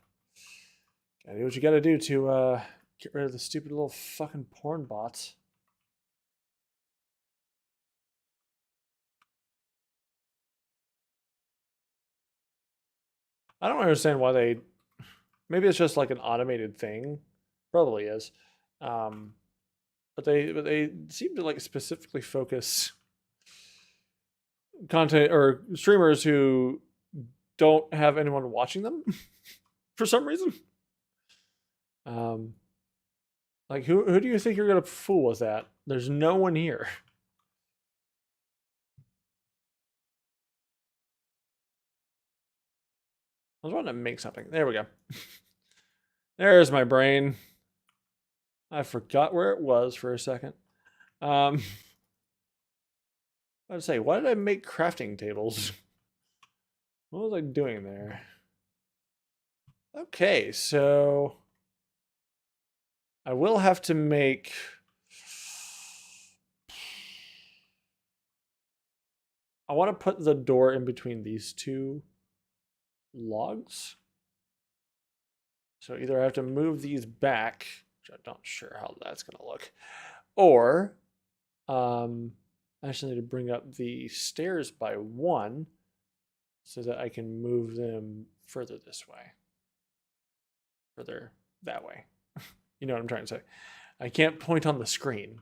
do what you gotta do to get rid of the stupid little fucking porn bots. I don't understand why they. Maybe it's just like an automated thing. Probably is. But they seem to like specifically focus content or streamers who don't have anyone watching them for some reason. Like who do you think you're gonna fool with that? There's no one here. I was wanting to make something. There we go. There's my brain. I forgot where it was for a second. I would say, why did I make crafting tables? What was I doing there? Okay, so I will have to make. I want to put the door in between these 2 logs. So either I have to move these back, which I'm not sure how that's going to look, or I actually need to bring up the stairs by 1 so that I can move them further this way. Further that way. You know what I'm trying to say. I can't point on the screen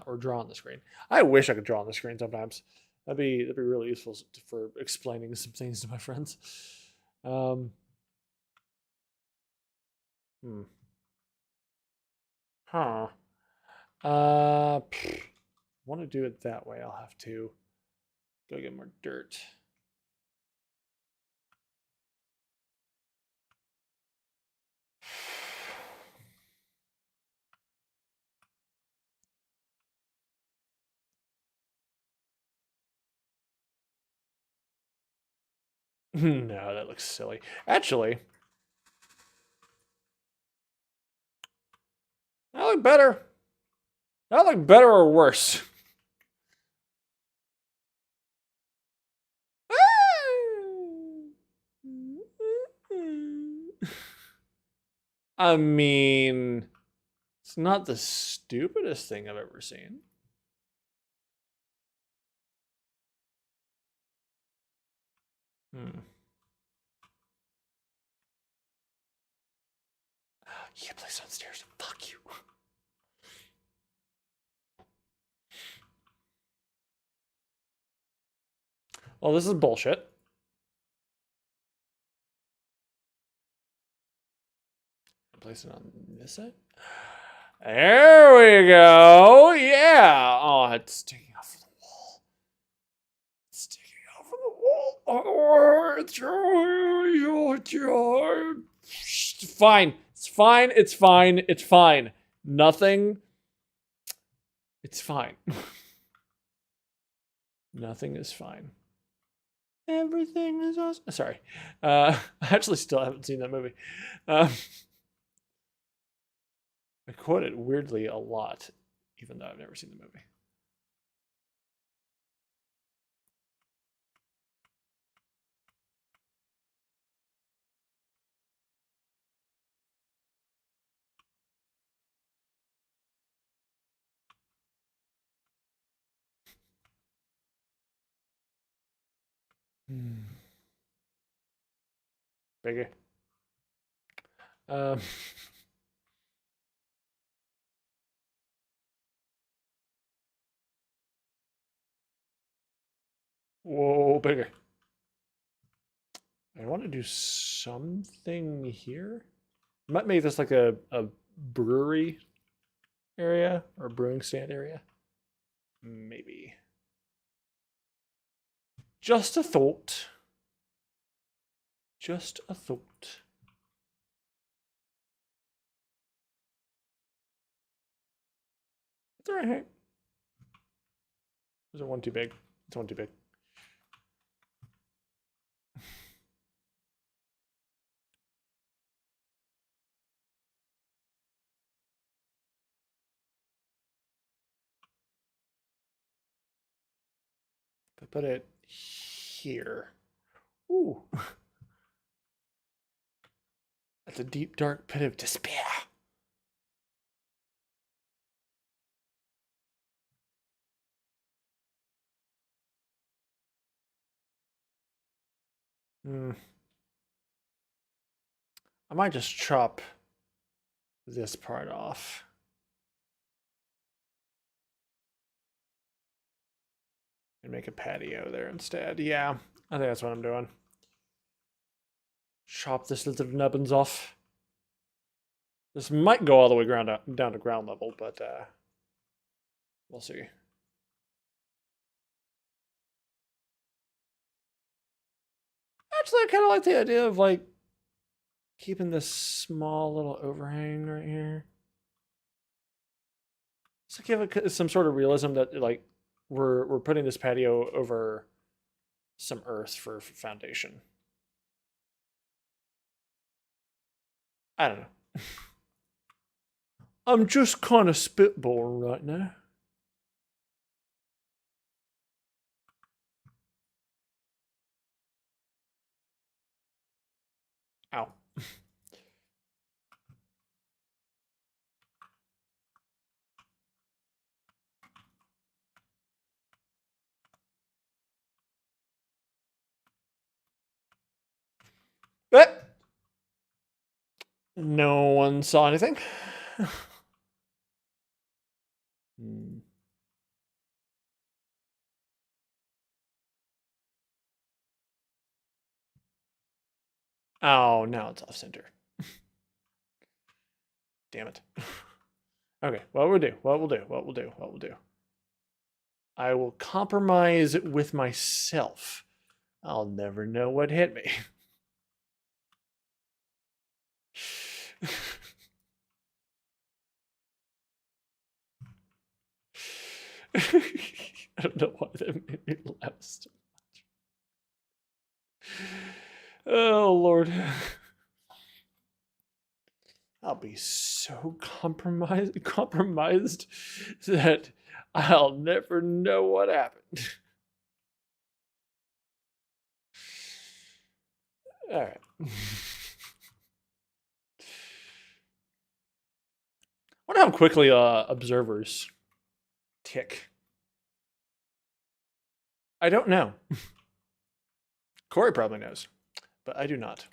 or draw on the screen. I wish I could draw on the screen sometimes. That'd be really useful for explaining some things to my friends. Um, Huh. Want to do it that way? I'll have to go get more dirt. No, that looks silly. Actually, that look better. That look better or worse? I mean, it's not the stupidest thing I've ever seen. You can't place downstairs. Fuck you. Well, this is bullshit. Place it on this side. There we go. Yeah. Oh, it's sticking off from the wall. It's sticking off from the wall. Oh, it's fine. It's fine. It's fine. It's fine. Nothing. It's fine. Nothing is fine. Everything is awesome. Sorry. I actually still haven't seen that movie. I quote it weirdly a lot, even though I've never seen the movie. Bigger. Um, whoa, bigger. I want to do something here. Might make this like a brewery area or brewing stand area. Maybe. Just a thought. Just a thought. It's all right. Is it one too big? It's one too big. If I put it here. Ooh. That's a deep, dark pit of despair. I might just chop this part off. And make a patio there instead. Yeah, I think that's what I'm doing. Chop this little nubbins off. This might go all the way down to ground level, but we'll see. Actually, I kind of like the idea of like keeping this small little overhang right here. So give it some sort of realism that like we're putting this patio over some earth for foundation. I don't know. I'm just kind of spitballing right now. Ow. But no one saw anything. Oh, now it's off center. Damn it. Okay, what we'll do, what we'll do, what we'll do, what we'll do. I will compromise with myself. I'll never know what hit me. I don't know why that made me laugh so much. Oh, Lord. I'll be so compromised that I'll never know what happened. All right. I wonder how quickly observers tick. I don't know. Corey probably knows, but I do not.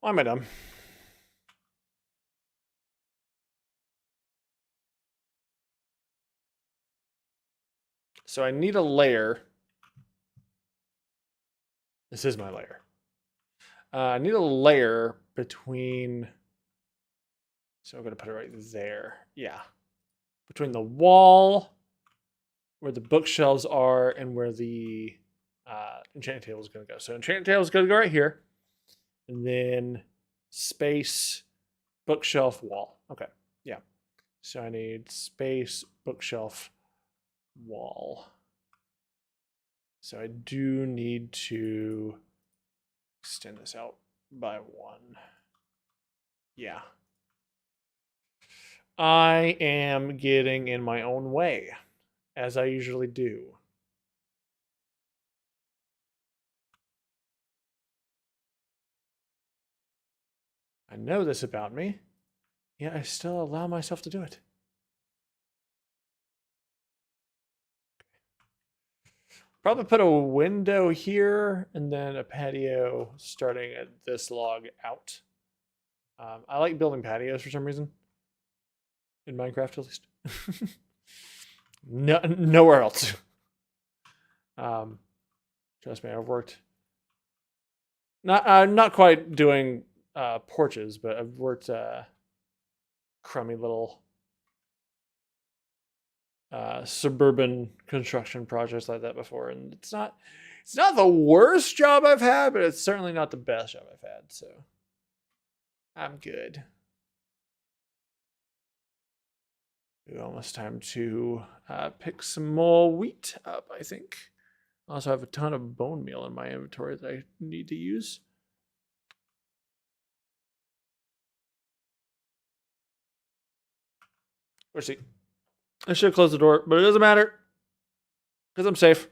Why am I dumb? So I need a layer. This is my layer. I need a layer between. So I'm going to put it right there. Yeah. Between the wall, where the bookshelves are, and where the enchanting table is going to go. So enchanting table is going to go right here. And then space, bookshelf, wall. Okay. Yeah. So I need space, bookshelf, wall. So I do need to extend this out by 1. Yeah. I am getting in my own way, as I usually do. I know this about me, yet I still allow myself to do it. Probably put a window here and then a patio starting at this log out. I like building patios for some reason. In Minecraft, at least. No, nowhere else. Trust me, I've worked. Not quite doing porches, but I've worked crummy little suburban construction projects like that before, and it's not the worst job I've had, but it's certainly not the best job I've had. So I'm good. Almost time to pick some more wheat up, I think. I also have a ton of bone meal in my inventory that I need to use. Let's see. I should close the door, but it doesn't matter because I'm safe,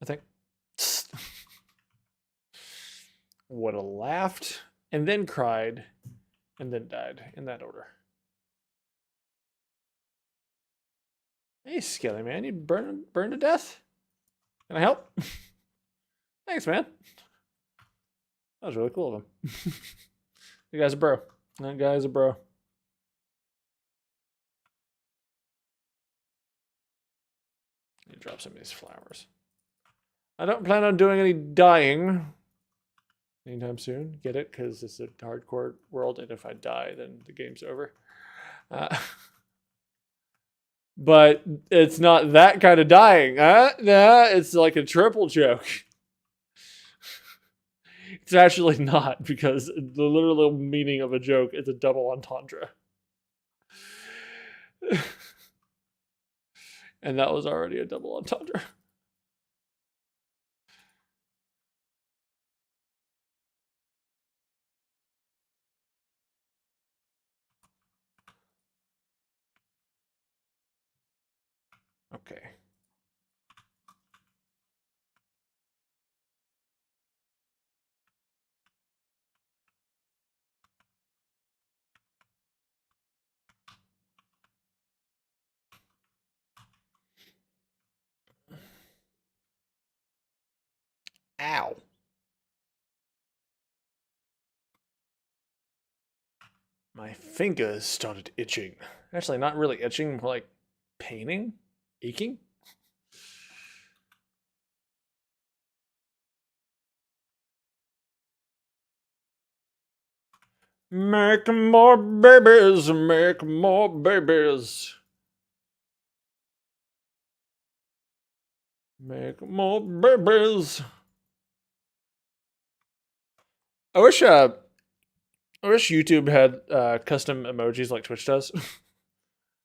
I think. Would have laughed and then cried and then died in that order. Hey, Skelly man, you burn to death? Can I help? Thanks, man. That was really cool of him. You guy's a bro. That guy's a bro. You drop some of these flowers. I don't plan on doing any dying anytime soon. Get it? Because it's a hardcore world, and if I die, then the game's over. But it's not that kind of dying. Nah, it's like a triple joke. It's actually not, because the literal meaning of a joke is a double entendre. And that was already a double entendre. Okay. Ow. My fingers started itching. Actually, not really itching, more like paining, aching. Make more babies, make more babies. Make more babies. I wish YouTube had custom emojis like Twitch does.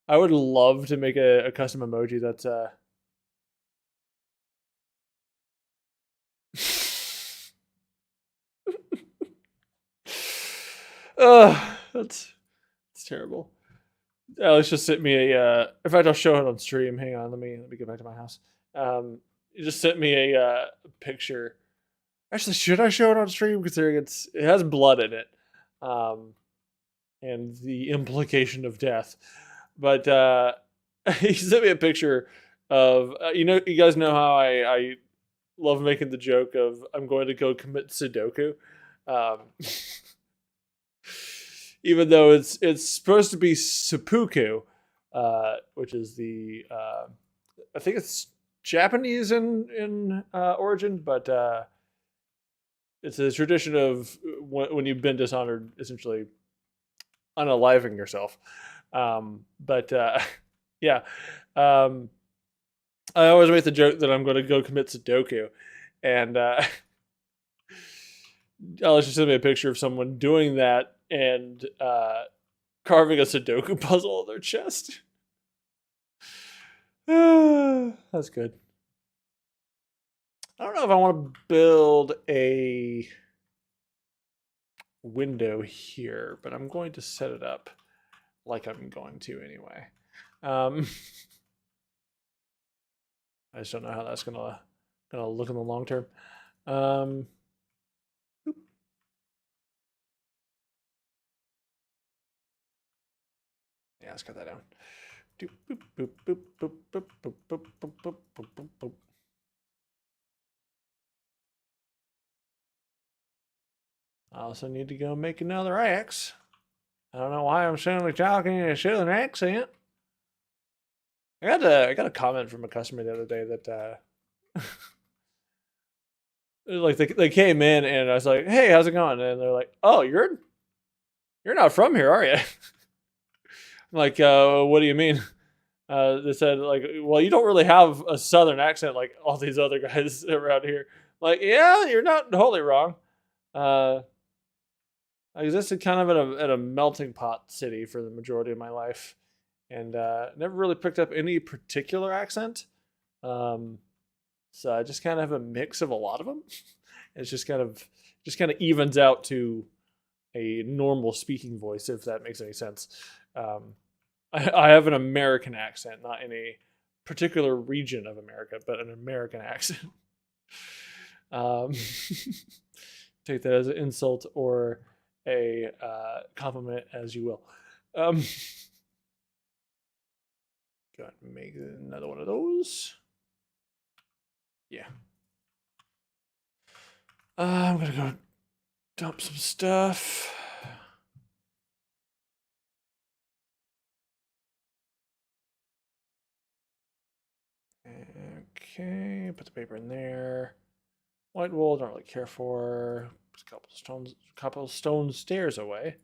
I would love to make a custom emoji that's that's terrible. Alex just sent me a. In fact, I'll show it on stream. Hang on, let me get back to my house. He just sent me a picture. Actually, should I show it on stream? Considering it has blood in it, and the implication of death. But he sent me a picture of you guys know how I love making the joke of I'm going to go commit Sudoku. Um, even though it's supposed to be seppuku, which is the I think it's Japanese in origin, but it's a tradition of when you've been dishonored, essentially unaliving yourself. But yeah, I always make the joke that I'm going to go commit Sudoku, and Alice just sent me a picture of someone doing that and carving a Sudoku puzzle on their chest. That's good. I don't know if I want to build a window here, but I'm going to set it up like I'm going to anyway. I just don't know how that's gonna look in the long term. Yeah, let's cut that down. I also need to go make another axe. I don't know why I'm suddenly talking in a southern accent. I got a comment from a customer the other day that like they came in and I was like, "Hey, how's it going?" And they're like, "Oh, you're not from here, are you?" I'm like, "What do you mean?" They said like, "Well, you don't really have a southern accent like all these other guys around here." I'm like, yeah, you're not totally wrong. I existed kind of at a melting pot city for the majority of my life, and never really picked up any particular accent. So I just kind of have a mix of a lot of them. It's just kind of evens out to a normal speaking voice, if that makes any sense. I have an American accent, not in a particular region of America, but an American accent. Take that as an insult or a compliment, as you will. Go ahead and make another one of those. Yeah. I'm gonna go dump some stuff. Okay, put the paper in there. White wool, don't really care for. Put a couple stone stairs away.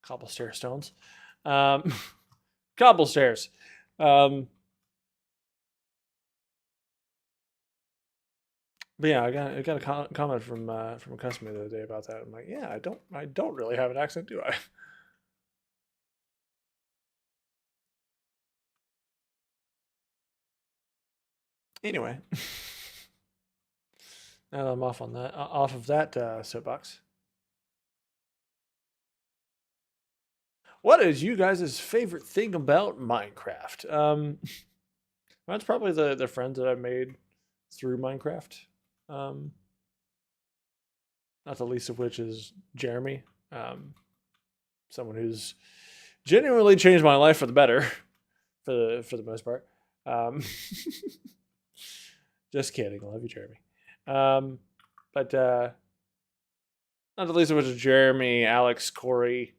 Cobble stair stones. Cobble stairs. But yeah, I got a comment from a customer the other day about that. I'm like, yeah, I don't really have an accent, do I? Anyway, now that I'm off of that soapbox. What is you guys' favorite thing about Minecraft? That's probably the friends that I've made through Minecraft. Not the least of which is Jeremy, someone who's genuinely changed my life for the better, for the most part. Just kidding, I love you, Jeremy. But not the least of which is Jeremy, Alex, Corey,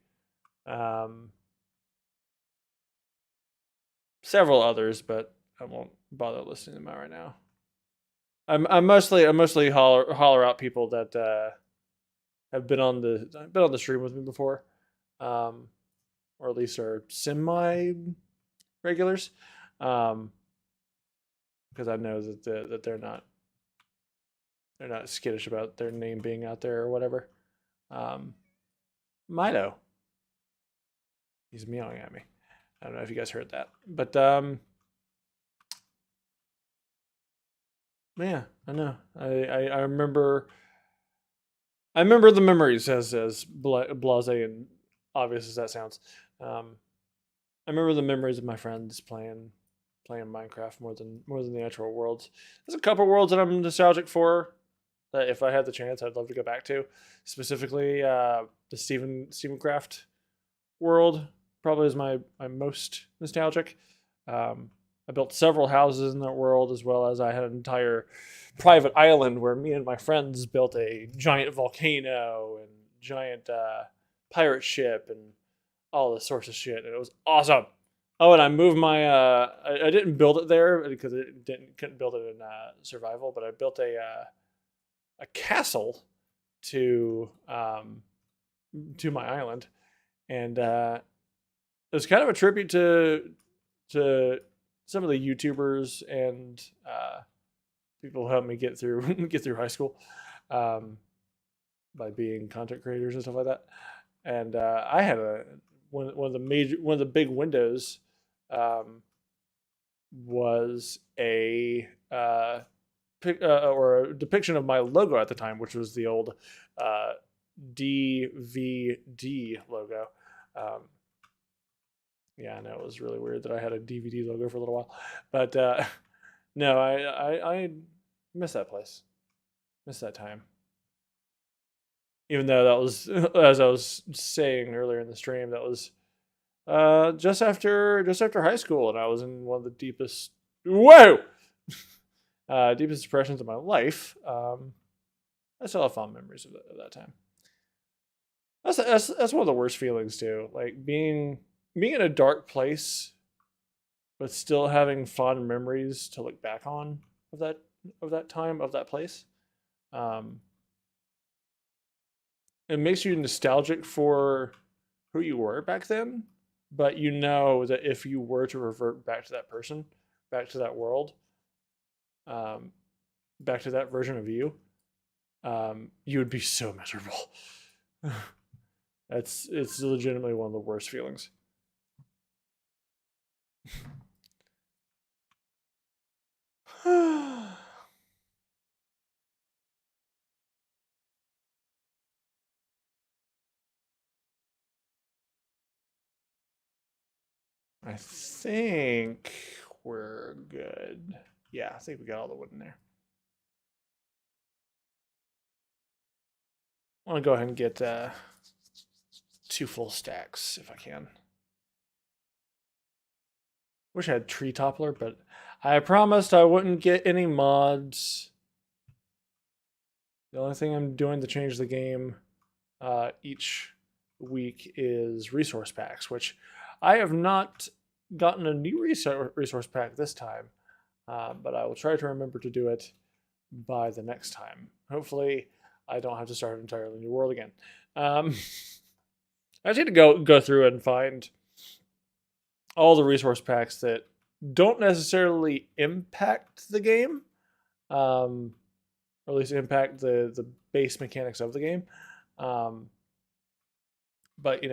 Several others, but I won't bother listing them out right now. I mostly holler out people that have been on the stream with me before, um, or at least are semi regulars, because I know that they're not skittish about their name being out there or whatever. Um, Mido, he's meowing at me. I don't know if you guys heard that, but yeah, I know. I remember. I remember the memories as blase and obvious as that sounds. Um, I remember the memories of my friends playing Minecraft more than the actual worlds. There's a couple worlds that I'm nostalgic for that if I had the chance I'd love to go back to. Specifically, the Stephen Craft world probably is my most nostalgic. Um, I built several houses in that world, as well as I had an entire private island where me and my friends built a giant volcano and giant pirate ship and all this sorts of shit. And it was awesome. Oh, and I moved my. I didn't build it there because it couldn't build it in survival, but I built a castle to my island, and it was kind of a tribute to some of the YouTubers and people who helped me get through get through high school by being content creators and stuff like that. And I had one of the big windows was a or a depiction of my logo at the time, which was the old DVD logo. Yeah, I know it was really weird that I had a DVD logo for a little while, but no, I miss that place, miss that time. Even though that was, as I was saying earlier in the stream, that was just after high school, and I was in one of the deepest deepest depressions of my life. I still have fond memories of that time. That's one of the worst feelings too. Like being in a dark place, but still having fond memories to look back on of that time of that place. Um, it makes you nostalgic for who you were back then, but you know that if you were to revert back to that person, back to that world, um, back to that version of you, you would be so miserable. It's legitimately one of the worst feelings. I think we're good. Yeah, I think we got all the wood in there. I want to go ahead and get 2 full stacks if I can. Wish I had tree toppler, but I promised I wouldn't get any mods. The only thing I'm doing to change the game each week is resource packs, which I have not gotten a new resource pack this time, but I will try to remember to do it by the next time. Hopefully, I don't have to start an entirely new world again. I just need to go through and find all the resource packs that don't necessarily impact the game, or at least impact the base mechanics of the game, but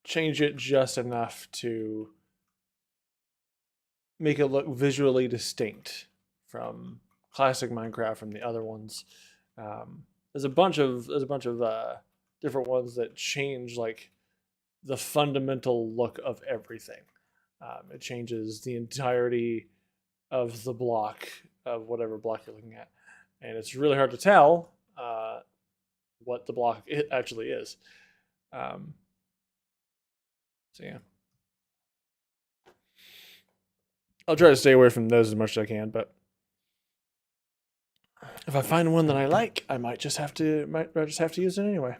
change it just enough to make it look visually distinct from classic Minecraft from the other ones. There's a bunch of different ones that change like the fundamental look of everything. It changes the entirety of the block of whatever block you're looking at, and it's really hard to tell what the block it actually is. So yeah, I'll try to stay away from those as much as I can, but if I find one that I like, I might just have to use it anyway.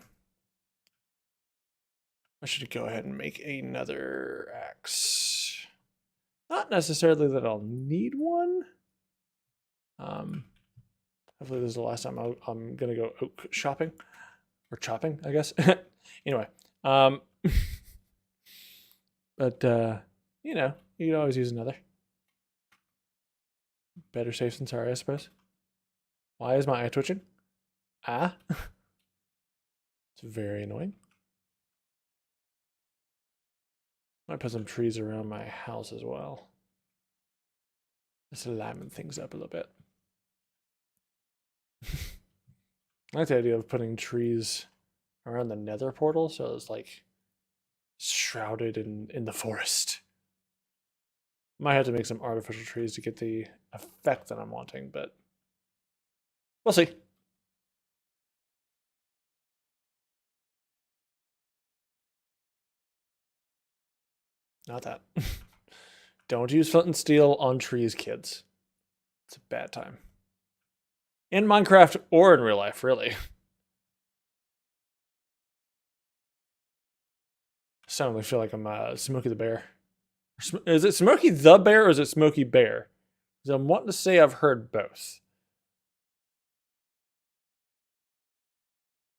I should go ahead and make another axe. Not necessarily that I'll need one. Hopefully this is the last time I'm gonna go oak shopping. Or chopping, I guess. Anyway. But you know, you can always use another. Better safe than sorry, I suppose. Why is my eye twitching? Ah. It's very annoying. I might put some trees around my house as well. Just liven things up a little bit. I like the idea of putting trees around the Nether portal, so it's like shrouded in the forest. Might have to make some artificial trees to get the effect that I'm wanting, but we'll see. Not that. Don't use flint and steel on trees, kids. It's a bad time. In Minecraft or in real life, really. Suddenly feel like I'm Smokey the Bear. Is it Smokey the Bear or is it Smokey Bear? Because I'm wanting to say I've heard both.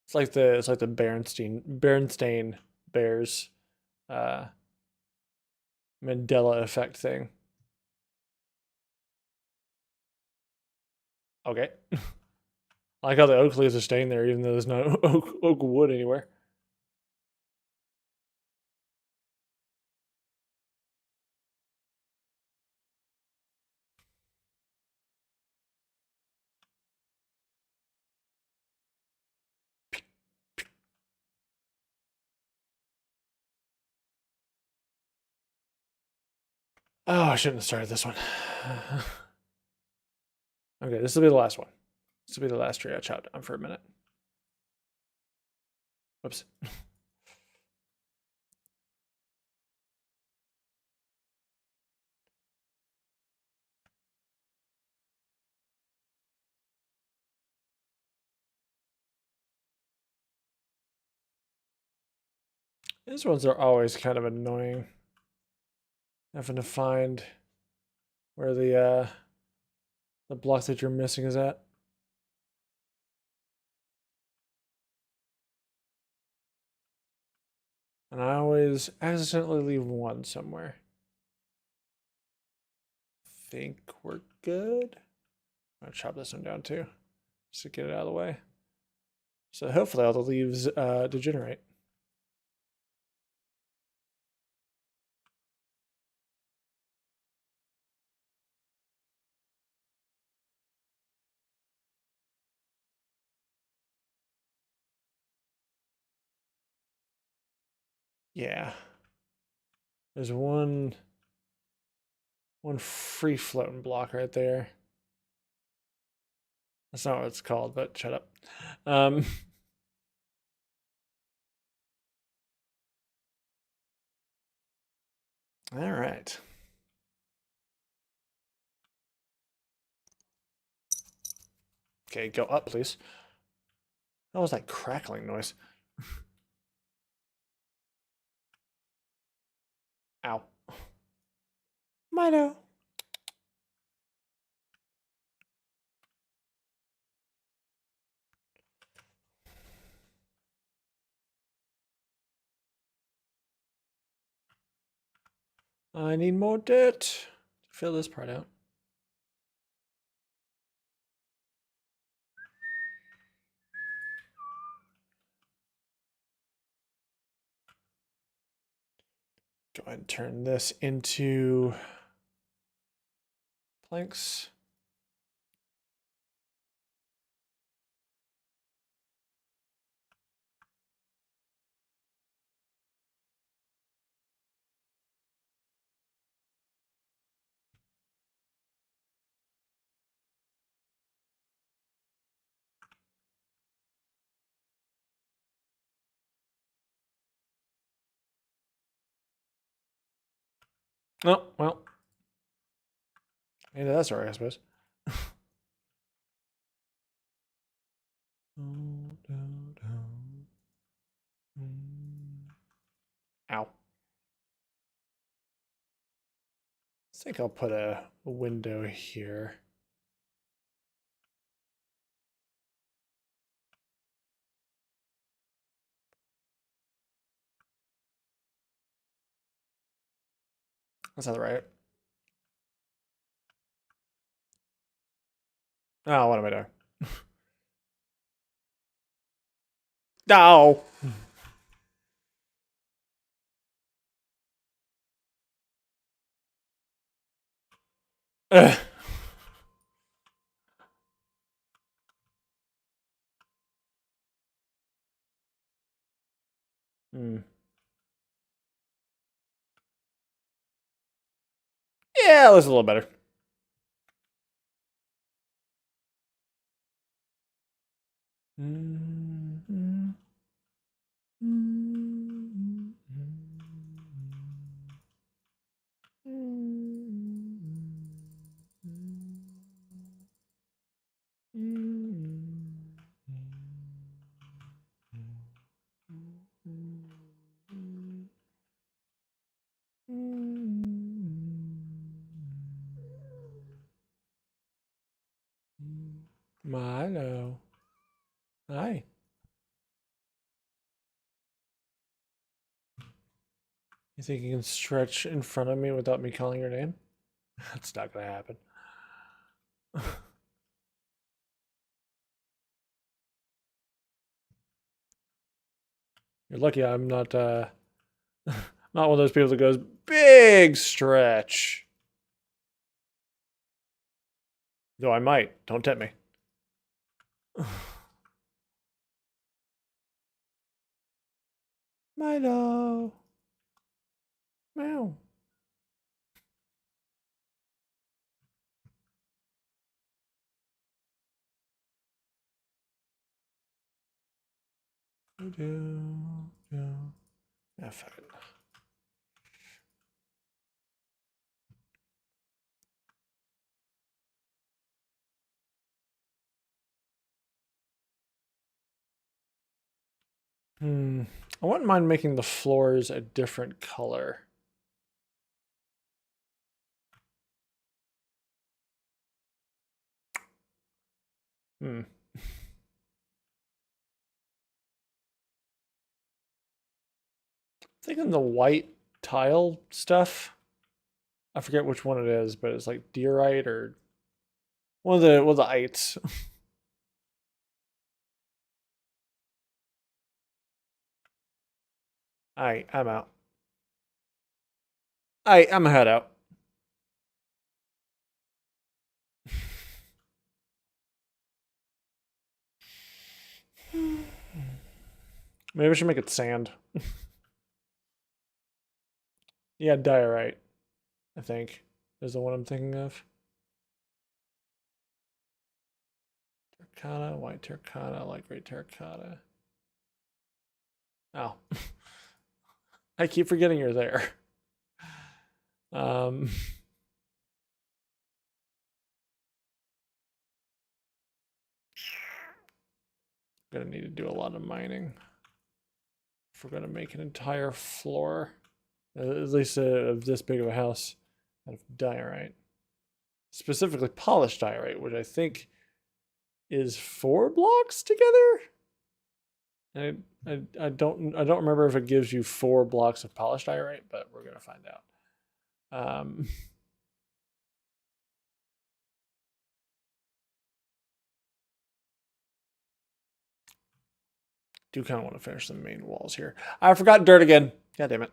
It's like the Berenstain Bears Mandela effect thing. Okay. I like how the oak leaves are staying there even though there's no oak wood anywhere. Oh, I shouldn't have started this one. Okay, this will be the last one. This will be the last tree I chopped down for a minute. Whoops. These ones are always kind of annoying. Having to find where the block that you're missing is at. And I always accidentally leave one somewhere. Think we're good. I'm gonna chop this one down too, just to get it out of the way. So hopefully all the leaves degenerate. Yeah. There's one free floating block right there. That's not what it's called, but shut up. All right. Okay, go up, please. What was that crackling noise? Ow. Mino. I need more dirt to fill this part out. Go ahead and turn this into planks. Oh, well. Maybe that's all right, I suppose. think I'll put a window here. That's not right. Oh, what am I doing? No. Ugh. Hmm. Yeah, it looks a little better. Milo. Hi. You think you can stretch in front of me without me calling your name? That's not gonna happen. You're lucky I'm not not one of those people that goes big stretch. Though I might. Don't tempt me. Milo. Meow. Yeah, fuck it. I wouldn't mind making the floors a different color. Hmm. Thinking the white tile stuff. I forget which one it is, but it's like diorite or one of the ites. Alright, I'm out. Alright, I'm a head out. Maybe I should make it sand. Yeah, diorite, I think, is the one I'm thinking of. Terracotta, white terracotta, light gray terracotta. Oh. I keep forgetting you're there. Um, gonna need to do a lot of mining if we're gonna make an entire floor, at least of this big of a house, out of diorite. Specifically polished diorite, which I think is 4 blocks together. I don't remember if it gives you 4 blocks of polished diorite, but we're gonna find out. Do kind of want to finish the main walls here. I forgot dirt again. God damn it.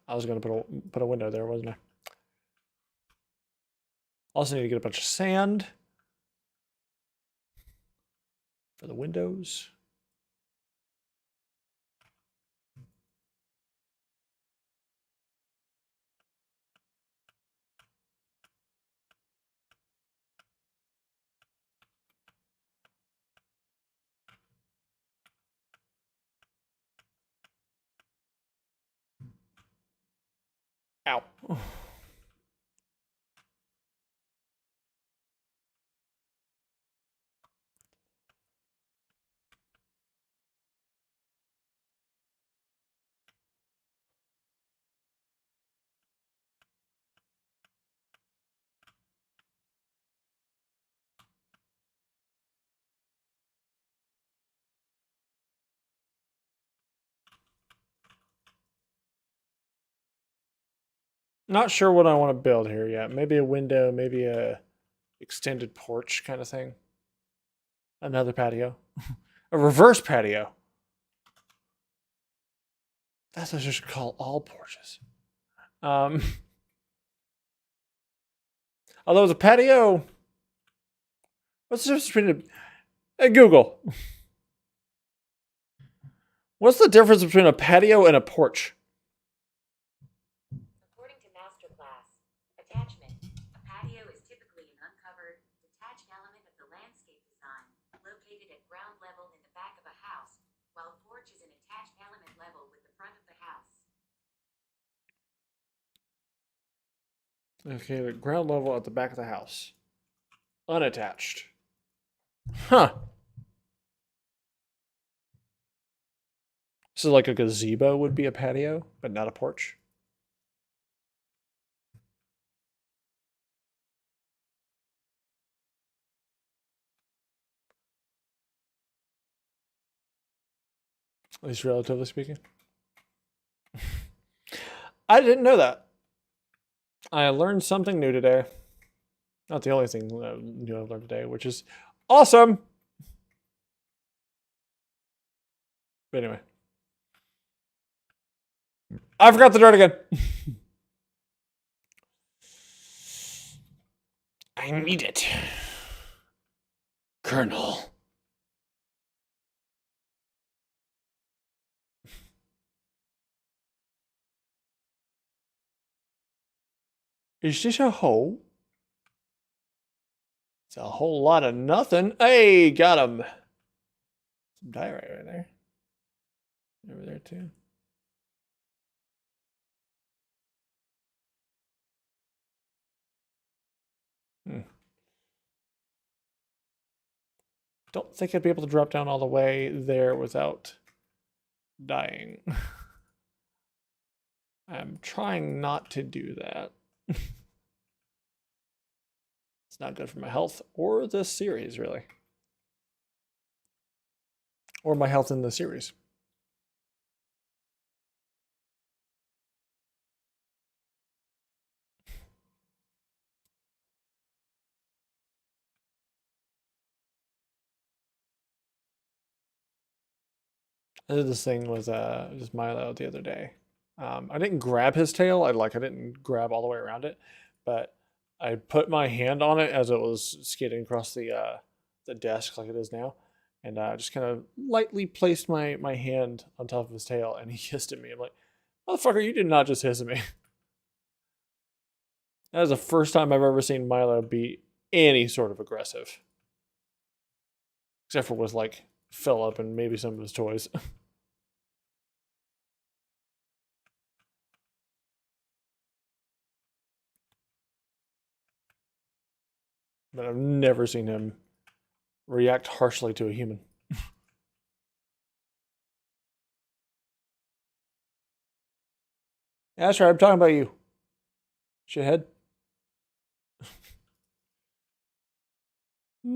I was gonna put a window there, wasn't I? Also need to get a bunch of sand for the windows. Ow. Not sure what I want to build here yet. Maybe a window, maybe a extended porch kind of thing. Another patio. A reverse patio. That's what I should call all porches. Although the patio... What's the difference between Google. What's the difference between a patio and a porch? According to Masterclass, attachment, a patio is typically an uncovered, detached element of the landscape design, located at ground level in the back of a house, while a porch is an attached element level with the front of the house. Okay, the ground level at the back of the house. Unattached. Huh. So like a gazebo would be a patio, but not a porch? At least relatively speaking. I didn't know that. I learned something new today. Not the only thing new I've learned today, which is awesome. But anyway. I forgot the dirt again. I need it. Colonel. Is this a hole? It's a whole lot of nothing. Hey, got him. Some diorite right there. Over there too. Don't think I'd be able to drop down all the way there without dying. I'm trying not to do that. It's not good for my health or this series, really. Or my health in the series. I did this thing with just Milo the other day. I didn't grab his tail. I didn't grab all the way around it, but I put my hand on it as it was skating across the desk like it is now, and just kind of lightly placed my hand on top of his tail, and he hissed at me. I'm like, motherfucker, you did not just hiss at me. That is the first time I've ever seen Milo be any sort of aggressive, except for with like Philip and maybe some of his toys. But I've never seen him react harshly to a human. That's right, I'm talking about you. Shithead.